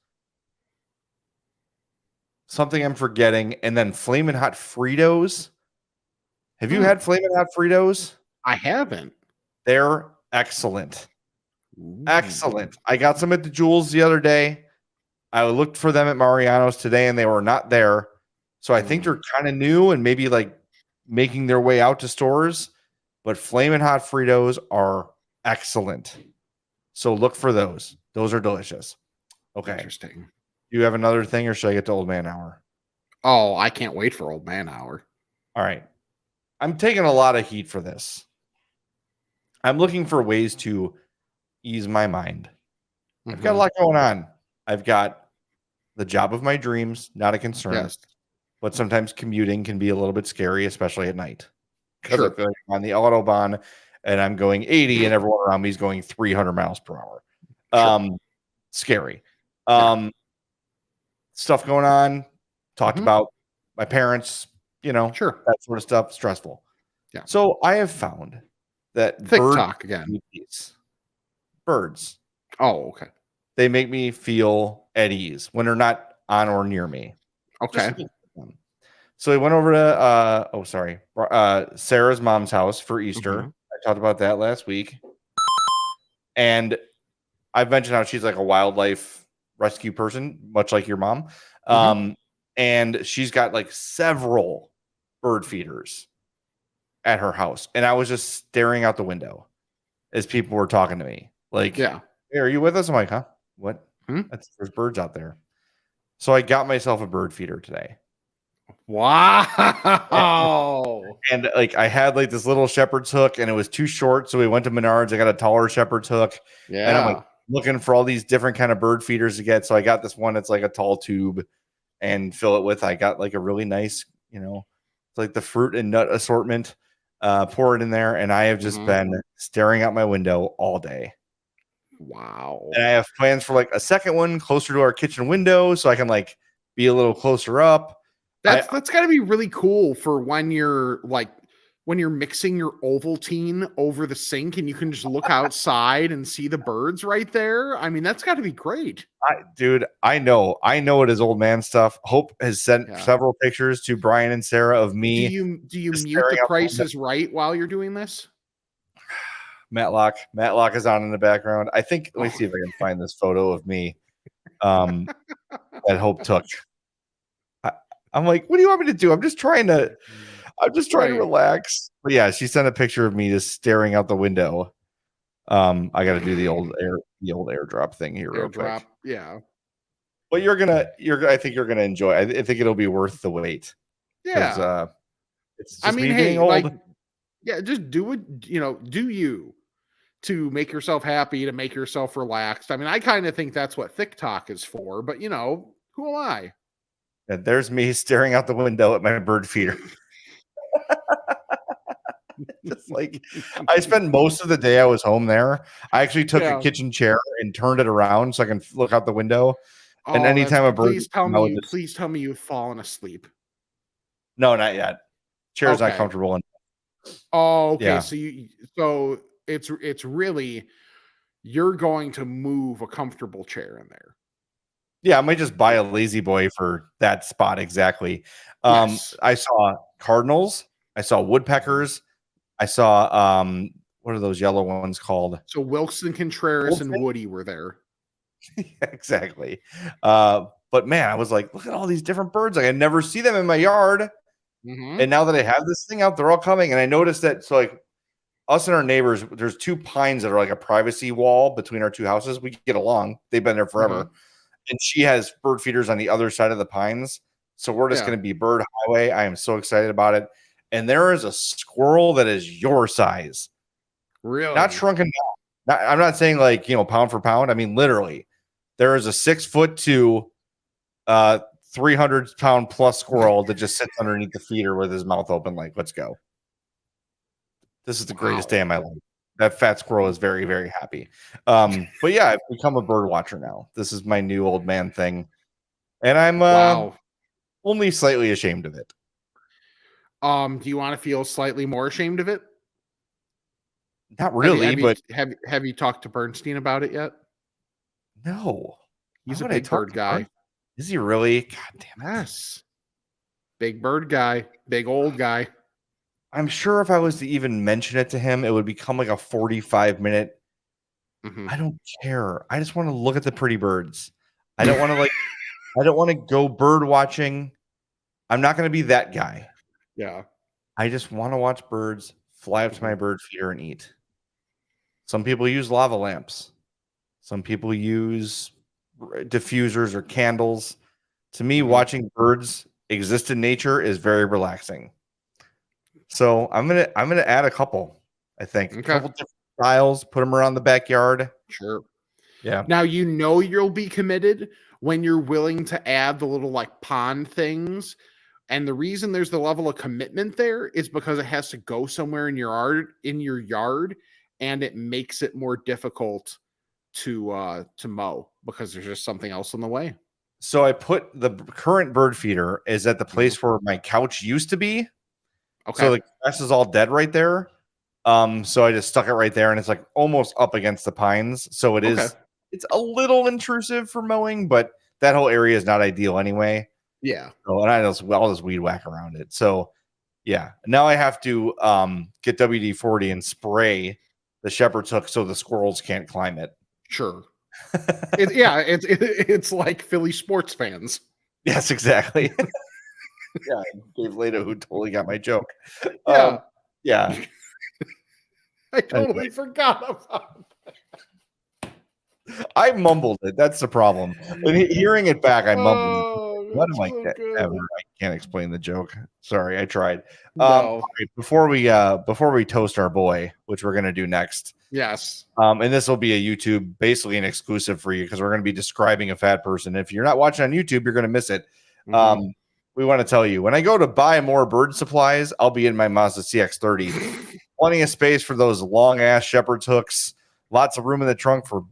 something I'm forgetting, and then Flamin' Hot Fritos. Have you had Flamin' Hot Fritos? I haven't. They're excellent. Ooh. Excellent. I got some at the Jewels the other day. I looked for them at Mariano's today and they were not there. So I think they're kind of new and maybe like making their way out to stores. But Flamin' Hot Fritos are excellent. So look for those. Those are delicious. Okay. Interesting. You have another thing, or should I get to old man hour? Oh, I can't wait for old man hour. All right. I'm taking a lot of heat for this. I'm looking for ways to ease my mind. I've got a lot going on. I've got the job of my dreams, not a concern. Yes. But sometimes commuting can be a little bit scary, especially at night. Because Sure. I feel like I'm on the Autobahn and I'm going 80 and everyone around me is going 300 miles per hour. Sure. Scary. Yeah. Stuff going on. Talked Mhm. about my parents, Sure. that sort of stuff. Stressful. Yeah. So I have found that Thick talk again. birds, Oh, okay. they make me feel at ease when they're not on or near me. Okay. So we went over to Sarah's mom's house for Easter. Mhm. I talked about that last week. And I've mentioned how she's like a wildlife rescue person, much like your mom. And she's got like several bird feeders at her house. And I was just staring out the window as people were talking to me. Like, Yeah. hey, are you with us? I'm like, huh? What? Hmm? There's birds out there. So I got myself a bird feeder today. Wow. And like I had like this little shepherd's hook and it was too short. So we went to Menards. I got a taller shepherd's hook. Yeah. And I'm like looking for all these different kind of bird feeders to get. So I got this one that's like a tall tube and fill it with. I got like a really nice, it's like the fruit and nut assortment. Pour it in there. And I have just been staring out my window all day. Wow. And I have plans for like a second one closer to our kitchen window so I can like be a little closer up. That's got to be really cool for when you're mixing your Ovaltine over the sink and you can just look outside and see the birds right there. I mean, that's got to be great. Dude, I know it is old man stuff. Hope has sent several pictures to Brian and Sarah of me. Do you mute the Price is Right while you're doing this? Matlock is on in the background. I think, let me see if I can find this photo of me that Hope took. I'm like, what do you want me to do? I'm just trying to relax. But yeah, she sent a picture of me just staring out the window. I got to do the old airdrop thing here real quick. Yeah. But I think you're gonna enjoy. I think it'll be worth the wait. Yeah. It's just me being old. Just do it. Do you to make yourself happy, to make yourself relaxed. I mean, I kind of think that's what thick talk is for. But who am I? And there's me staring out the window at my bird feeder. Just like I spent most of the day I was home there. I actually took a kitchen chair and turned it around so I can look out the window. And anytime a bird, please tell me you've fallen asleep. No, not yet. Chair's not Okay. comfortable. Oh, okay. Yeah. So it's really you're going to move a comfortable chair in there. Yeah, I might just buy a lazy boy for that spot exactly. Yes. I saw cardinals. I saw woodpeckers. I saw what are those yellow ones called? So Wilson Contreras and Woody were there. Exactly. But man, I was like, look at all these different birds. Like I never see them in my yard. Mm-hmm. And now that I have this thing out, they're all coming. And I noticed that like us and our neighbors, there's 2 pines that are like a privacy wall between our 2 houses. We get along. They've been there forever. Mm-hmm. And she has bird feeders on the other side of the pines. So we're just going to be bird highway. I am so excited about it. And there is a squirrel that is your size. Really? Not shrunken down. I'm not saying like, pound for pound. I mean, literally, there is a 6'2", 300-pound plus squirrel that just sits underneath the feeder with his mouth open. Like, let's go. This is the greatest day of my life. That fat squirrel is very, very happy. But yeah, I've become a bird watcher now. This is my new old man thing. And I'm only slightly ashamed of it. Do you want to feel slightly more ashamed of it? Not really, but have you talked to Bernstein about it yet? No. He's a big bird guy. Is he really? God damn it. Yes. Big bird guy, big old guy. I'm sure if I was to even mention it to him, it would become like a 45-minute. I don't care. I just want to look at the pretty birds. I don't want to I don't want to go bird watching. I'm not going to be that guy. Yeah. I just want to watch birds, fly up to my bird feeder and eat. Some people use lava lamps. Some people use diffusers or candles. To me, watching birds exist in nature is very relaxing. So I'm gonna add a couple. I think a couple different styles. Put them around the backyard. Sure. Yeah. Now you'll be committed when you're willing to add the little like pond things. And the reason there's the level of commitment there is because it has to go somewhere in your yard, and it makes it more difficult to mow because there's just something else in the way. So I put the current bird feeder is at the place where my couch used to be. Okay. So the grass is all dead right there. So I just stuck it right there, and it's like almost up against the pines. So it is. It's a little intrusive for mowing, but that whole area is not ideal anyway. Yeah. So, and I'll just weed whack around it. So yeah. Now I have to get WD-40 and spray the shepherd's hook so the squirrels can't climb it. Sure. It's like Philly sports fans. Yes, exactly. Yeah, Dave Lato, who totally got my joke. Yeah. I totally forgot about that. I mumbled it. That's the problem. But hearing it back, I mumbled. What am I ever? I can't explain the joke. Sorry, I tried. No. Before we toast our boy, which we're gonna do next. Yes. And this will be a YouTube, basically an exclusive for you because we're gonna be describing a fat person. If you're not watching on YouTube, you're gonna miss it. We want to tell you when I go to buy more bird supplies, I'll be in my Mazda CX-30. Plenty of space for those long ass shepherd's hooks. Lots of room in the trunk for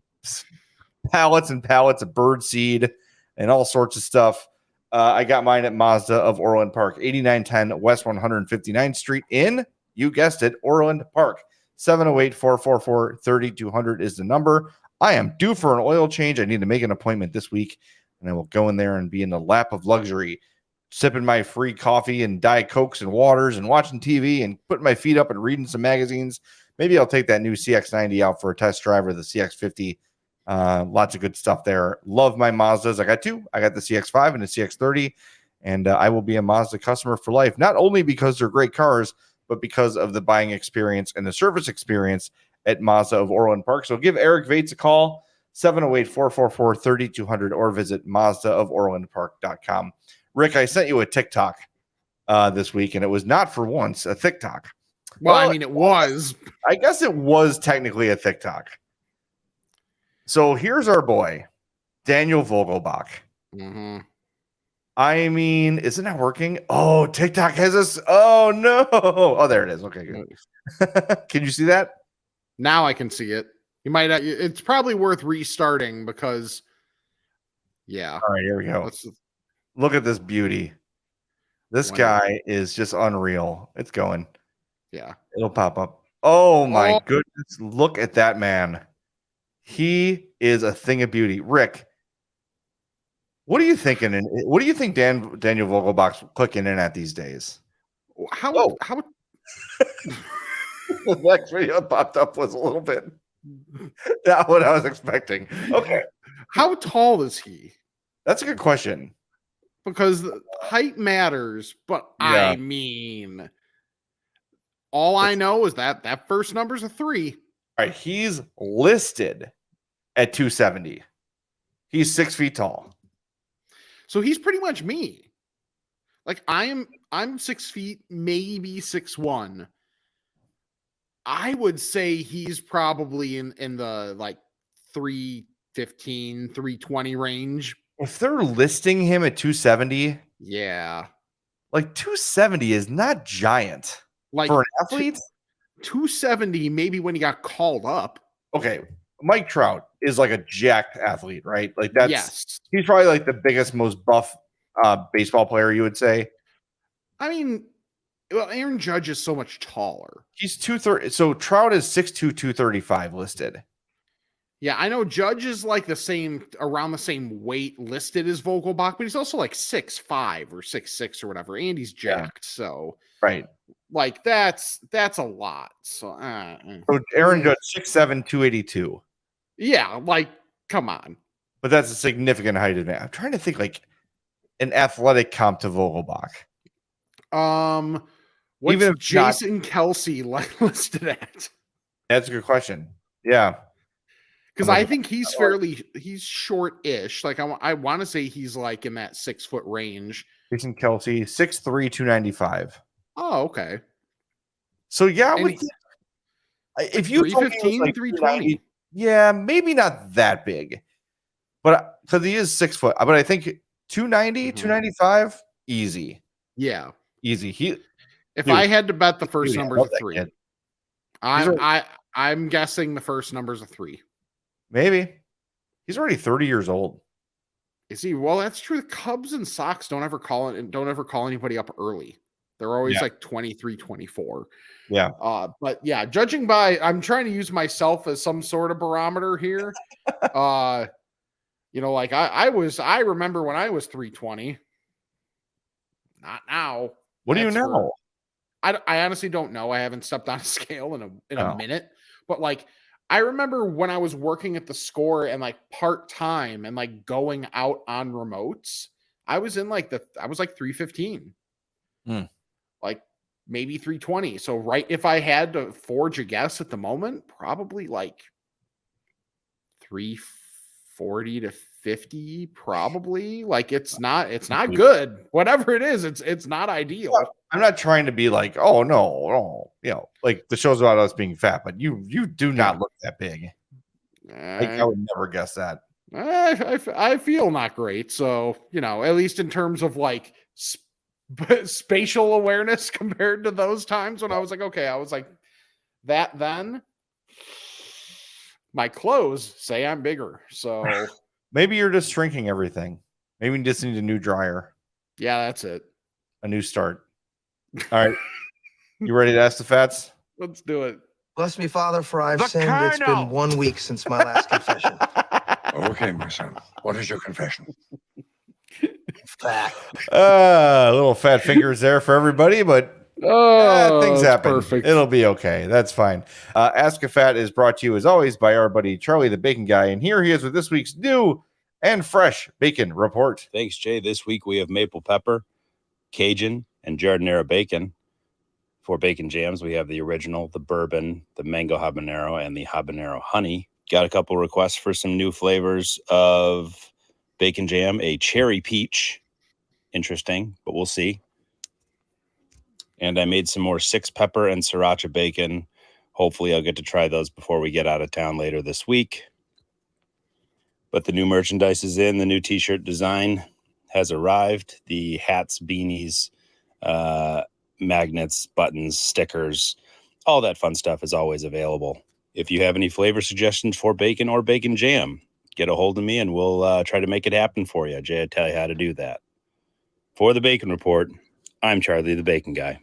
pallets and pallets of bird seed and all sorts of stuff. I got mine at Mazda of Orland Park, 8910 West 159th Street in, you guessed it, Orland Park. 708-444-3200 is the number. I am due for an oil change. I need to make an appointment this week, and I will go in there and be in the lap of luxury, sipping my free coffee and Diet Cokes and waters and watching TV and putting my feet up and reading some magazines. Maybe I'll take that new CX-90 out for a test drive or the CX-50. Lots of good stuff there. Love my Mazdas. I got 2. I got the CX-5 and the CX-30, and I will be a Mazda customer for life, not only because they're great cars, but because of the buying experience and the service experience at Mazda of Orland Park. So give Eric Vates a call, 708-444-3200, or visit MazdaofOrlandPark.com. Rick, I sent you a TikTok this week, and it was not for once a TikTok. Well, I mean, it was. I guess it was technically a TikTok. So here's our boy, Daniel Vogelbach. I mean, isn't that working? Oh, TikTok has us. Oh no. Oh, there it is. Okay, good. Can you see that? Now I can see it. You might. It's probably worth restarting because. Yeah. All right, here we go. Let's Look at this beauty. This guy is just unreal. It's going. Yeah. It'll pop up. Oh my Oh. goodness. Look at that man. He is a thing of beauty. Rick, what are you thinking? And what do you think Daniel Vogelbach's clicking in at these days? How The next video that popped up was a little bit not what I was expecting. Okay. how tall is he? That's a good question. Because height matters, but Yeah. I mean, all I know is that first number's a 3. All right. He's listed at 270. He's 6 feet tall. So he's pretty much me. Like I'm 6 feet, maybe 6'1". I would say he's probably in the like 315, 320 range. If they're listing him at 270, Yeah. like 270 is not giant Like for an athlete. 270, maybe when he got called up. Okay. Mike Trout is like a jacked athlete, right? Like that's Yes. he's probably like the biggest, most buff baseball player, you would say. I mean, well, Aaron Judge is so much taller. He's 230. So Trout is 6'2", 235 listed. Yeah, I know Judge is like around the same weight listed as Vogelbach, but he's also like 6'5" or 6'6" or whatever. And he's jacked. So Right. like that's a lot. So, So Aaron Judge 6'7", 282. yeah, like come on. But that's a significant height advantage. I'm trying to think like an athletic comp to Vogelbach. What's Even if Jason Kelsey listed at? That's a good question. Yeah. Because I think he's he's short-ish. Like I want to say he's like in that 6 foot range. Jason Kelsey, 6'3", 295. Oh, okay. So yeah, And if you told me it was 315, like 320. yeah, maybe not that big, but because he is 6 foot, but I think 290, 295, easy. Yeah. Easy. If I had to bet, the first dude, I number's love a that 3. kid. I'm guessing the first number's a 3. Maybe. He's already 30 years old. Is he? Well, that's true. The Cubs and Sox don't ever call anybody up early. They're always like 23, 24. Yeah. But yeah, judging by, I'm trying to use myself as some sort of barometer here. You know, like I remember when I was 320. Not now. What do you know? I honestly don't know. I haven't stepped on a scale in a minute. But like I remember when I was working at the Score and like part-time and like going out on remotes, I was like 315. Like maybe 320. So right, if I had to forge a guess at the moment, probably like 340 to 50, probably. Like it's not good. Whatever it is, it's not ideal. I'm not trying to be like, oh no, you know, like the show's about us being fat, but you do not look that big. I would never guess that. I feel not great. So, you know, at least in terms of like spatial awareness compared to those times when I was like, okay, I was like that then. My clothes say I'm bigger. So maybe you're just shrinking everything. Maybe you just need a new dryer. Yeah, that's it. A new start. All right. You ready to ask the fats? Let's do it. Bless me, Father, for I've sinned. It's been 1 week since my last confession. Okay, my son. What is your confession? Fat. Little fat fingers there for everybody, but things happen. Perfect. It'll be okay. That's fine. Ask a Fat is brought to you as always by our buddy Charlie the Bacon Guy, and here he is with this week's new and fresh bacon report. Thanks, Jay. This week we have maple pepper, Cajun, and giardiniera bacon. For bacon jams, we have the original, the bourbon, the mango habanero, and the habanero honey. Got a couple requests for some new flavors of bacon jam, a cherry peach. Interesting, but we'll see. And I made some more 6 pepper and sriracha bacon. Hopefully I'll get to try those before we get out of town later this week. But the new merchandise is in, the new t-shirt design has arrived. The hats, beanies, magnets, buttons, stickers, all that fun stuff is always available. If you have any flavor suggestions for bacon or bacon jam, get a hold of me and we'll try to make it happen for you. Jay, I'll tell you how to do that. For the Bacon Report, I'm Charlie the Bacon Guy.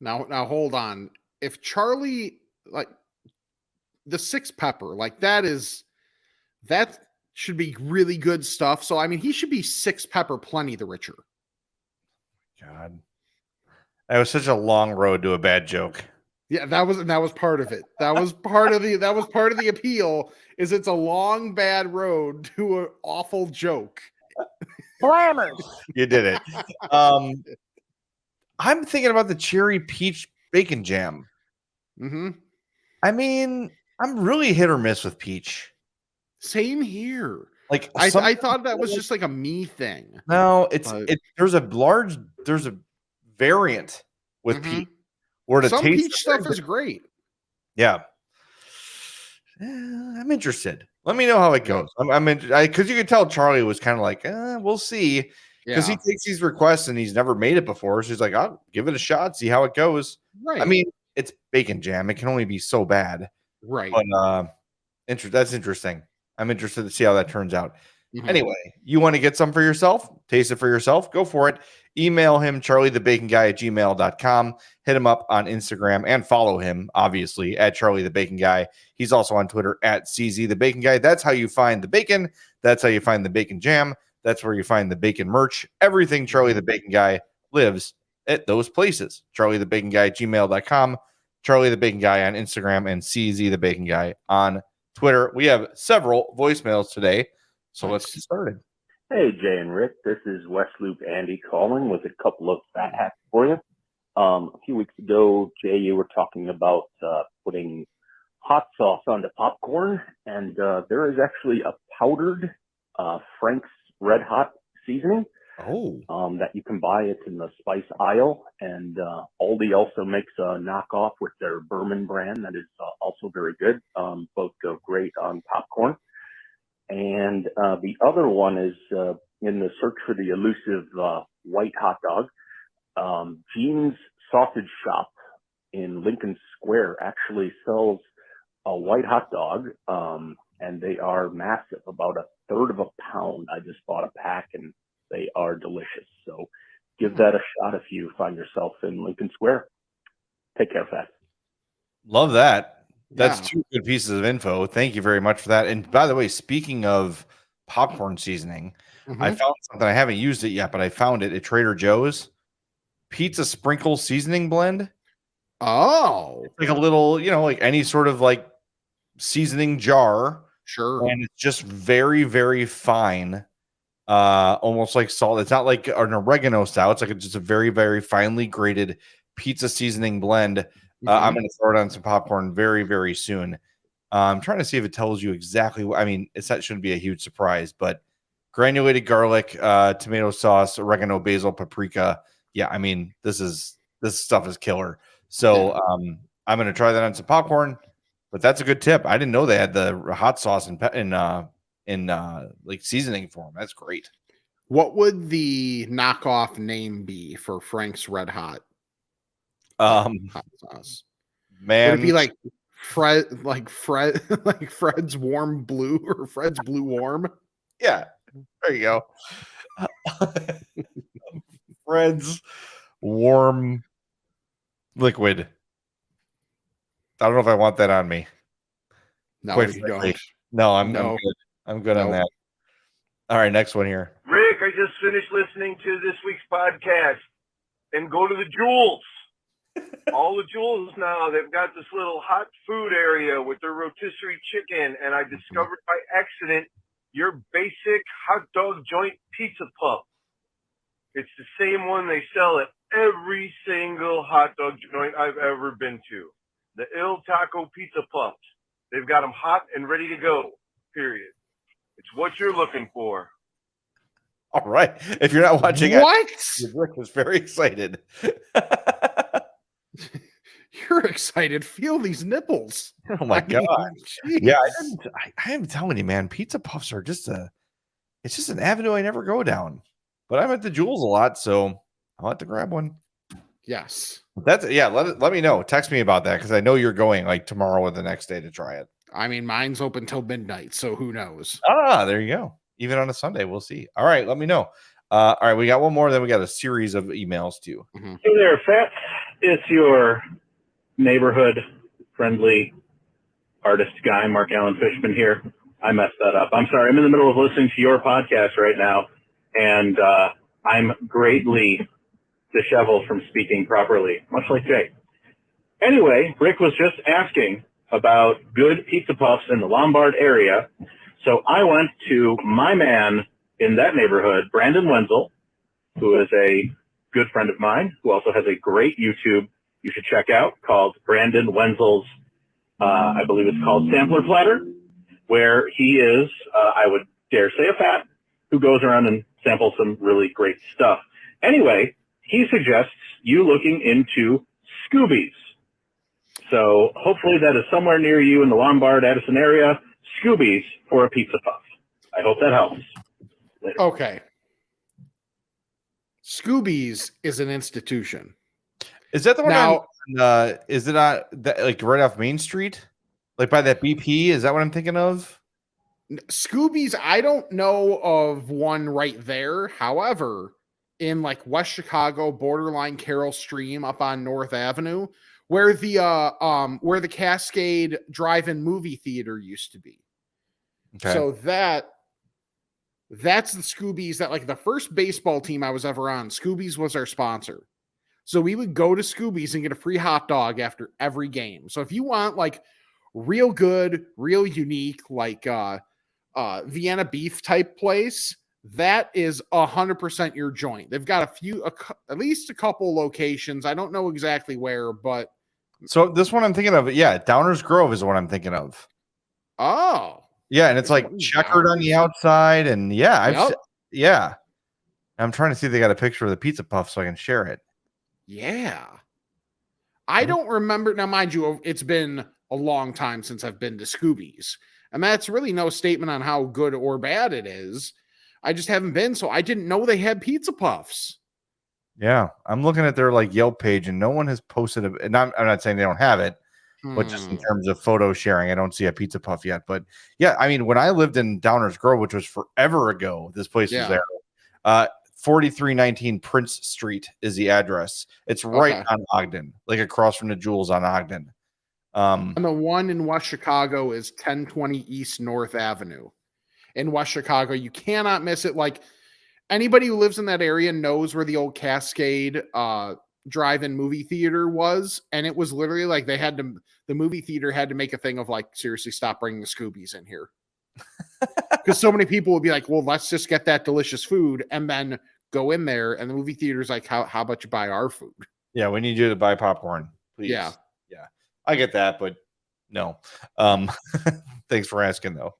Now hold on. If Charlie, like the 6 pepper, like that should be really good stuff. So I mean, he should be 6 pepper plenty the richer. God, that was such a long road to a bad joke. Yeah, that was part of it. That was part of the appeal. Is it's a long bad road to an awful joke. Slammers. You did it. I'm thinking about the cherry peach bacon jam. Mm-hmm. I mean, I'm really hit or miss with peach. Same here. Like I thought that was just like a me thing. No, there's a variant with peach. Where Some peach stuff is great. Yeah. I'm interested. Let me know how it goes. I'm because you could tell Charlie was kind of like, we'll see. Because he takes these requests and he's never made it before. So he's like, I'll give it a shot, see how it goes. Right. I mean, it's bacon jam. It can only be so bad. Right. But that's interesting. I'm interested to see how that turns out. Mm-hmm. Anyway, you want to get some for yourself? Taste it for yourself? Go for it. Email him, charliethebaconguy@gmail.com. Hit him up on Instagram and follow him, obviously, at Charlie the Bacon Guy. He's also on Twitter at CZ the Bacon Guy. That's how you find the bacon. That's how you find the bacon jam. That's where you find the bacon merch. Everything Charlie the Bacon Guy lives at those places. charliethebaconguy@gmail.com. Charlie the Bacon Guy on Instagram and CZ the Bacon Guy on Twitter. We have several voicemails today, so let's get started. Hey, Jay and Rick. This is West Loop Andy calling with a couple of fat hacks for you. A few weeks ago, Jay, you were talking about putting hot sauce onto popcorn, and there is actually a powdered Frank's Red Hot seasoning that you can buy. It's in the spice aisle, and Aldi also makes a knockoff with their Berman brand that is also very good. Both go great on popcorn. And the other one is in the search for the elusive white hot dog. Gene's Sausage Shop in Lincoln Square actually sells a white hot dog, and they are massive, about 1/3 of a pound. I just bought a pack, and they are delicious. So give that a shot if you find yourself in Lincoln Square. Take care, Fat. Love that. That's 2 good pieces of info. Thank you very much for that. And by the way, speaking of popcorn seasoning, I found something. I haven't used it yet, but I found it at Trader Joe's. Pizza sprinkle seasoning blend. Oh. It's like a little, like any sort of like seasoning jar. Sure. And it's just very, very fine. Almost like salt. It's not like an oregano style. It's like just a very, very finely grated pizza seasoning blend. I'm going to throw it on some popcorn very, very soon. I'm trying to see if it tells you exactly what, I mean, that shouldn't be a huge surprise, but granulated garlic, tomato sauce, oregano, basil, paprika. Yeah, I mean, this stuff is killer. So I'm going to try that on some popcorn, but that's a good tip. I didn't know they had the hot sauce in like seasoning form. That's great. What would the knockoff name be for Frank's Red Hot? Hot sauce. Man, would it be like Fred's Warm Blue or Fred's Blue Warm? Yeah, there you go. Fred's Warm Liquid. I don't know if I want that on me. No, you don't. No, I'm good. I'm good on that. All right, next one here. Rick, I just finished listening to this week's podcast, and go to the Jewels. All the Jewels now, they've got this little hot food area with their rotisserie chicken, and I discovered by accident your basic hot dog joint pizza puff. It's the same one they sell at every single hot dog joint I've ever been to. The Il Taco Pizza Puffs. They've got them hot and ready to go, period. It's what you're looking for. All right. If you're not watching Rick was very excited. You're excited. Feel these nipples. Oh my God. Yeah, I am telling you, man, pizza puffs are it's just an avenue I never go down. but I'm at the Jewels a lot, so I'll have to grab one. Yes. That's let me know. Text me about that because I know you're going like tomorrow or the next day to try it. I mean, mine's open till midnight, so who knows? There you go. Even on a Sunday, we'll see. All right, let me know. All right, we got one more. Then we got a series of emails too. Mm-hmm. Hey there, Fat. It's your neighborhood friendly artist guy, Mark Allen Fishman here. I messed that up. I'm sorry. I'm in the middle of listening to your podcast right now, and I'm greatly disheveled from speaking properly, much like Jay. Anyway, Rick was just asking about good pizza puffs in the Lombard area. So I went to my man in that neighborhood, Brandon Wenzel, who is a good friend of mine, who also has a great YouTube you should check out called Brandon Wenzel's, I believe it's called Sampler Platter, where he is, I would dare say, a fat who goes around and samples some really great stuff. Anyway, he suggests you looking into Scoobies. So hopefully that is somewhere near you in the Lombard, Addison area. Scoobies for a pizza puff. I hope that helps. Later. Okay. Scoobies is an institution. Is that the one? Now, is it not that, like right off Main Street, like by that BP? Is that what I'm thinking of? Scoobies, I don't know of one right there. However, in like West Chicago, borderline Carroll Stream up on North Avenue, where the Cascade Drive-In movie theater used to be. Okay. So that's the Scoobies that, like, the first baseball team I was ever on, Scoobies was our sponsor. So we would go to Scoobies and get a free hot dog after every game. So if you want like real good, real unique, like Vienna beef type place, that is 100% your joint. They've got at least a couple locations. I don't know exactly where, but so this one I'm thinking of, yeah, Downers Grove is what I'm thinking of. Oh, yeah, and it's like checkered on the outside, and yeah, yep. I'm trying to see if they got a picture of the pizza puff so I can share it. Yeah. I don't remember. Now, mind you, it's been a long time since I've been to Scoobies. And that's really no statement on how good or bad it is. I just haven't been, so I didn't know they had pizza puffs. Yeah. I'm looking at their like Yelp page, and no one has posted it. And I'm not saying they don't have it, but just in terms of photo sharing, I don't see a pizza puff yet. But yeah, I mean, when I lived in Downers Grove, which was forever ago, this place was there. 4319 Prince Street is the address. It's right on Ogden, like across from the Jewels on Ogden. And the one in West Chicago is 1020 East North Avenue. In West Chicago, you cannot miss it. Like, anybody who lives in that area knows where the old Cascade drive-in movie theater was, and it was literally like the movie theater had to make a thing of like, seriously, stop bringing the Scoobies in here. Because so many people would be like, well, let's just get that delicious food and then go in there. And the movie theater's like, how about you buy our food? Yeah, we need you to buy popcorn, please. Yeah. I get that, but no. Thanks for asking, though.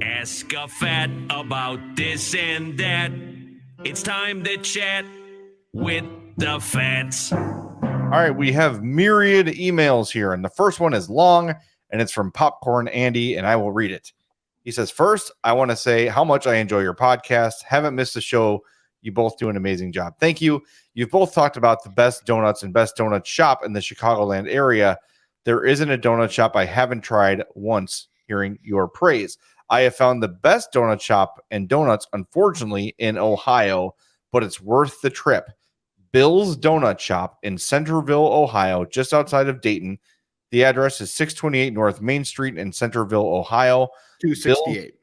Ask a fat about this and that. It's time to chat with the fats. All right, we have myriad emails here, and the first one is long, and it's from Popcorn Andy, and I will read it. He says, first, I want to say how much I enjoy your podcast. Haven't missed the show. You both do an amazing job. Thank you. You've both talked about the best donuts and best donut shop in the Chicagoland area. There isn't a donut shop I haven't tried once hearing your praise. I have found the best donut shop and donuts, unfortunately, in Ohio, but it's worth the trip. Bill's Donut Shop in Centerville, Ohio, just outside of Dayton. The address is 628 North Main Street in Centerville, Ohio. 268.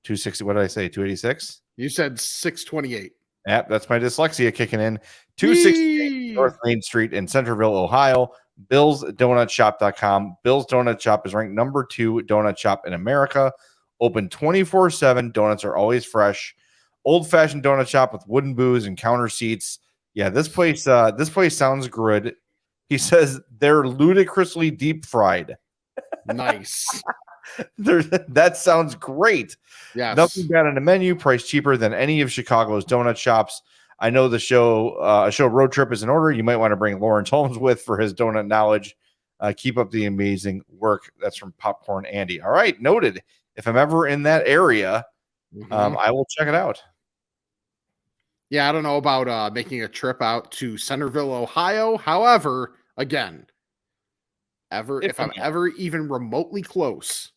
260. What did I say? 286? You said 628. Yep, that's my dyslexia kicking in. 268 North Main Street in Centerville, Ohio. BillsDonutShop.com. Bill's Donut Shop is ranked number 2 donut shop in America. Open 24/7. Donuts are always fresh. Old-fashioned donut shop with wooden booths and counter seats. Yeah, this place sounds good. He says they're ludicrously deep fried. Nice. That sounds great. Yes. Nothing bad on the menu. Price cheaper than any of Chicago's donut shops. I know the show road trip is in order. You might want to bring Lawrence Holmes with for his donut knowledge. Keep up the amazing work. That's from Popcorn Andy. All right, noted. If I'm ever in that area, I will check it out. Yeah, I don't know about making a trip out to Centerville, Ohio. However, again, if I'm ever even remotely close,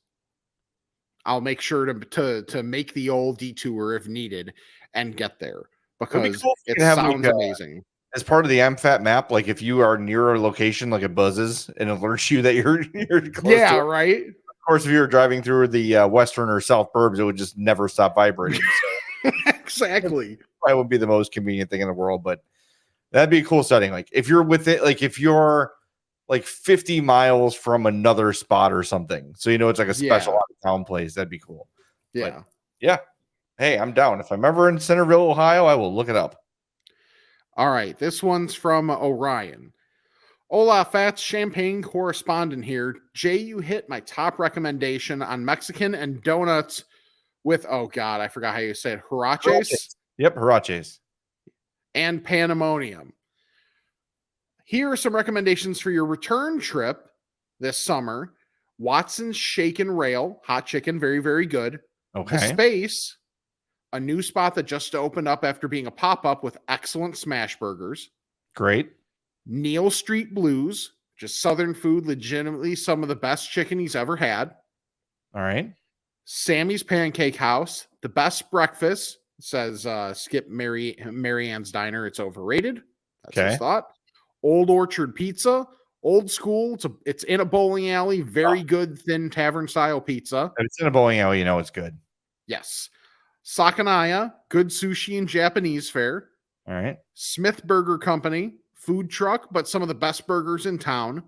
I'll make sure to make the old detour if needed and get there because cool it have, sounds like, amazing. As part of the MFAT map, like if you are near a location, like it buzzes and alerts you that you're close Yeah, to it. right. Of course, if you were driving through the western or south burbs, it would just never stop vibrating. So Exactly. probably wouldn't be the most convenient thing in the world, but that'd be a cool setting. Like if you're if you're like 50 miles from another spot or something, so it's like a special out of town place, that'd be cool. Yeah. But, yeah. Hey, I'm down. If I'm ever in Centerville, Ohio, I will look it up. All right, this one's from Orion. Hola, Fats Champagne correspondent here. Jay, you hit my top recommendation on Mexican and donuts with, oh God, I forgot how you say it, huaraches? Yep, huaraches. And pandemonium. Here are some recommendations for your return trip this summer. Watson's Shake and Rail, hot chicken, very, very good. Okay. The Space, a new spot that just opened up after being a pop-up with excellent smash burgers. Great. Neal Street Blues, just Southern food, legitimately some of the best chicken he's ever had. All right. Sammy's Pancake House, the best breakfast, says Skip Marianne's Diner. It's overrated. That's his thought. Old Orchard Pizza, old school. It's in a bowling alley. Very good, thin tavern style pizza. If it's in a bowling alley, it's good. Yes. Sakanaya, good sushi and Japanese fare. All right. Smith Burger Company, food truck, but some of the best burgers in town.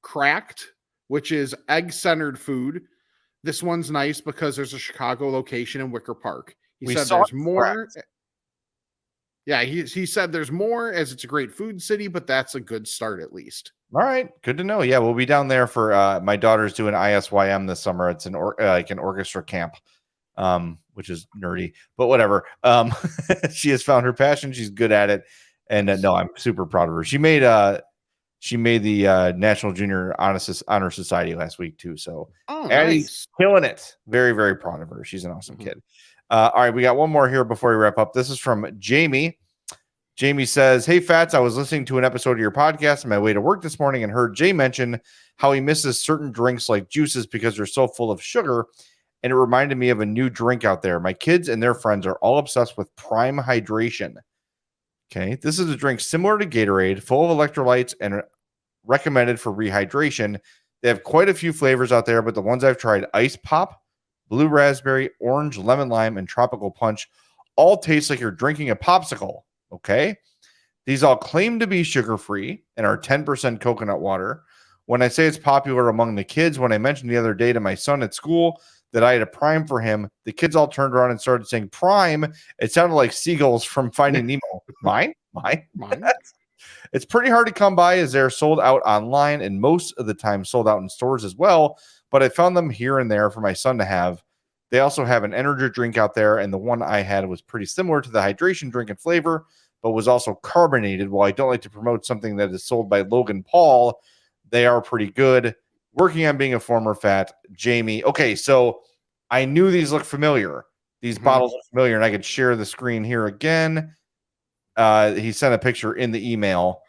Cracked, which is egg-centered food. This one's nice because there's a Chicago location in Wicker Park. He said there's more. Yeah, he said there's more as it's a great food city, but that's a good start at least. All right, good to know. Yeah, we'll be down there for my daughter's doing ISYM this summer. It's an orchestra camp, which is nerdy, but whatever. She has found her passion. She's good at it, and no, I'm super proud of her. She made the National Junior Honor Society last week too. So Addie's killing it. Very, very proud of her. She's an awesome kid. All right, we got one more here before we wrap up. This is from Jamie. Jamie says, "Hey, Fats, I was listening to an episode of your podcast on my way to work this morning and heard Jay mention how he misses certain drinks like juices because they're so full of sugar, and it reminded me of a new drink out there. My kids and their friends are all obsessed with Prime Hydration. Okay, this is a drink similar to Gatorade, full of electrolytes and recommended for rehydration. They have quite a few flavors out there, but the ones I've tried, Ice Pop, Blue Raspberry, Orange, Lemon Lime, and Tropical Punch, all taste like you're drinking a popsicle. Okay, these all claim to be sugar-free and are 10% coconut water. When I say it's popular among the kids, when I mentioned the other day to my son at school that I had a Prime for him, the kids all turned around and started saying, Prime. It sounded like seagulls from Finding Nemo. Mine. It's pretty hard to come by as they're sold out online and most of the time sold out in stores as well, but I found them here and there for my son to have. They also have an energy drink out there, and the one I had was pretty similar to the hydration drink in flavor, but was also carbonated. While I don't like to promote something that is sold by Logan Paul, they are pretty good. Working on being a former fat, Jamie. Okay, so I knew these looked familiar. These bottles look familiar, and I could share the screen here again. He sent a picture in the email.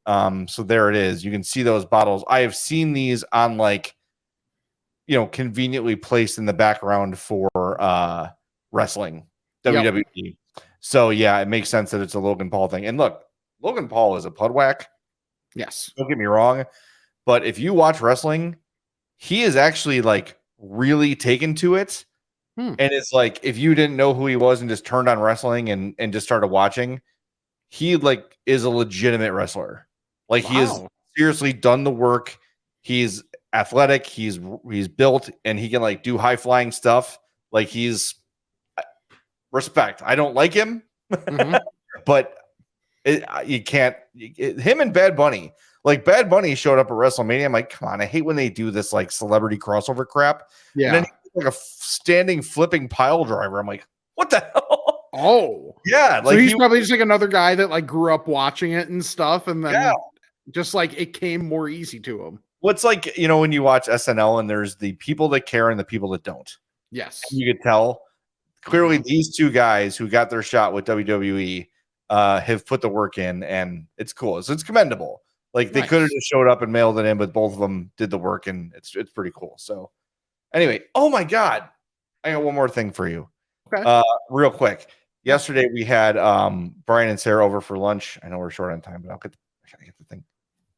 So there it is. You can see those bottles. I have seen these on conveniently placed in the background for wrestling, WWE. Yep. So yeah, it makes sense that it's a Logan Paul thing. And look, Logan Paul is a pudwack. Yes. Don't get me wrong. But if you watch wrestling, he is actually really taken to it. And it's like, if you didn't know who he was and just turned on wrestling and just started watching, he is a legitimate wrestler. He has seriously done the work. He's athletic. He's built, and he can do high flying stuff. He's respect. I don't like him, but you can't. Him and Bad Bunny. Bad Bunny showed up at WrestleMania. I'm like, come on, I hate when they do this celebrity crossover crap. Yeah. And then he's a standing flipping pile driver. I'm like, what the hell? Oh. Yeah. So he's probably just another guy that grew up watching it and stuff. And then just it came more easy to him. Well, it's when you watch SNL and there's the people that care and the people that don't. Yes. And you could tell clearly these two guys who got their shot with WWE have put the work in, and it's cool. So it's commendable. Like they could have just showed up and mailed it in, but both of them did the work, and it's pretty cool. So anyway, oh my God, I got one more thing for you. Okay. Real quick. Yesterday we had Brian and Sarah over for lunch. I know we're short on time, but I gotta get the thing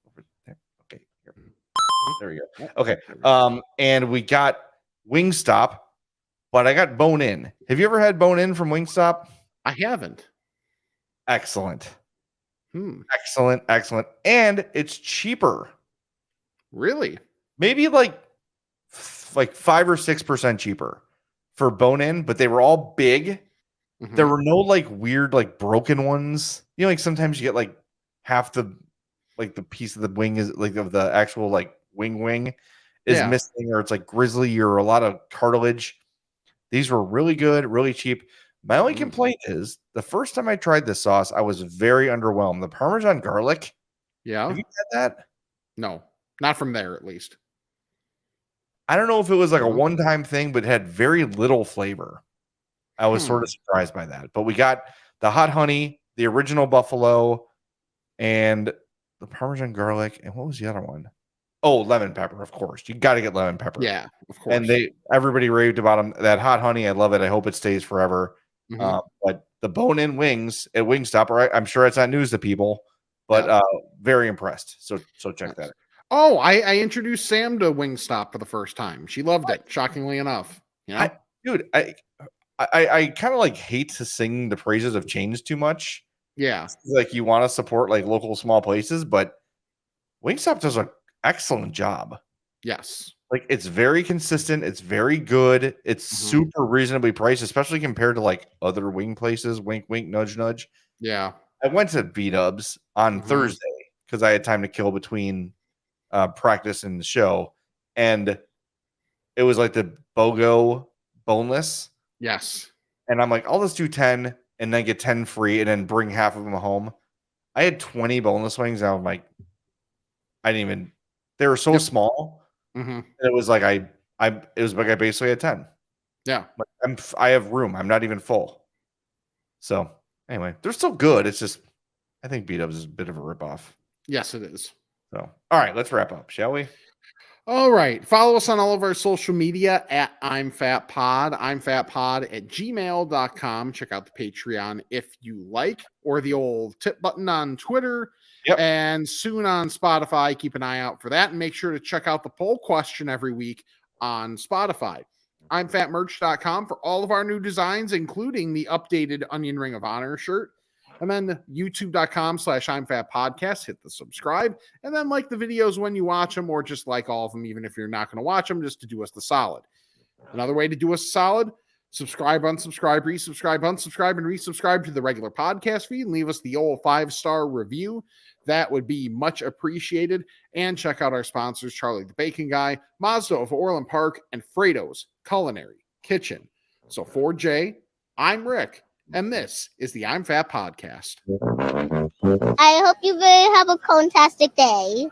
over there. Okay, here. There we go. Okay. And we got Wingstop, but I got bone in. Have you ever had bone in from Wingstop? I haven't. Excellent. Excellent. And it's cheaper. Really? Maybe like 5 or 6% cheaper for bone in, but they were all big. There were no like weird, like broken ones. You know, like sometimes you get like half the piece of the wing is like of the actual like wing is missing, or it's like grizzly or a lot of cartilage. These were really good, really cheap. My only complaint is the first time I tried this sauce, I was very underwhelmed. The Parmesan garlic. Yeah. Have you had that? No, not from there, at least. I don't know if it was like a one-time thing, but it had very little flavor. I was sort of surprised by that. But we got the hot honey, the original buffalo, and the Parmesan garlic. And what was the other one? Oh, lemon pepper, of course. You got to get lemon pepper. Yeah, of course. And everybody raved about them. That hot honey, I love it. I hope it stays forever. But the bone-in wings at Wingstop, right? I'm sure it's not news to people, but very impressed. So check that out. Oh, I introduced Sam to Wingstop for the first time. She loved it, shockingly enough. You know? I kind of like hate to sing the praises of chains too much. Yeah. Like you want to support like local small places, but Wingstop does an excellent job. Yes. Like it's very consistent. It's very good. It's super reasonably priced, especially compared to like other wing places. Wink, wink, nudge, nudge. Yeah. I went to B-Dubs on Thursday because I had time to kill between practice and the show. And it was like the BOGO boneless. Yes. And I'm like, I'll just do 10 and then get 10 free and then bring half of them home. I had 20 boneless wings. And I'm like, they were so small. It was like it was like I basically had 10. Yeah. But I have room. I'm not even full. So anyway, they're still good. It's just, I think B-Dubs is a bit of a ripoff. Yes, it is. So, all right, let's wrap up, shall we? All right. Follow us on all of our social media at I'm Fat Pod, imfatpod@gmail.com. Check out the Patreon if you like, or the old tip button on Twitter. Yep. And soon on Spotify. Keep an eye out for that. And make sure to check out the poll question every week on Spotify. I'mFatMerch.com for all of our new designs, including the updated Onion Ring of Honor shirt. And then youtube.com/I'mFatPodcast. Hit the subscribe. And then like the videos when you watch them, or just like all of them, even if you're not going to watch them, just to do us the solid. Another way to do us a solid: subscribe, unsubscribe, resubscribe, unsubscribe, and resubscribe to the regular podcast feed and leave us the old 5-star review. That would be much appreciated. And check out our sponsors, Charlie the Bacon Guy, Mazda of Orland Park, and Frato's Culinary Kitchen. So for Jay, I'm Rick, and this is the I'm Fat Podcast. I hope you have a fantastic day.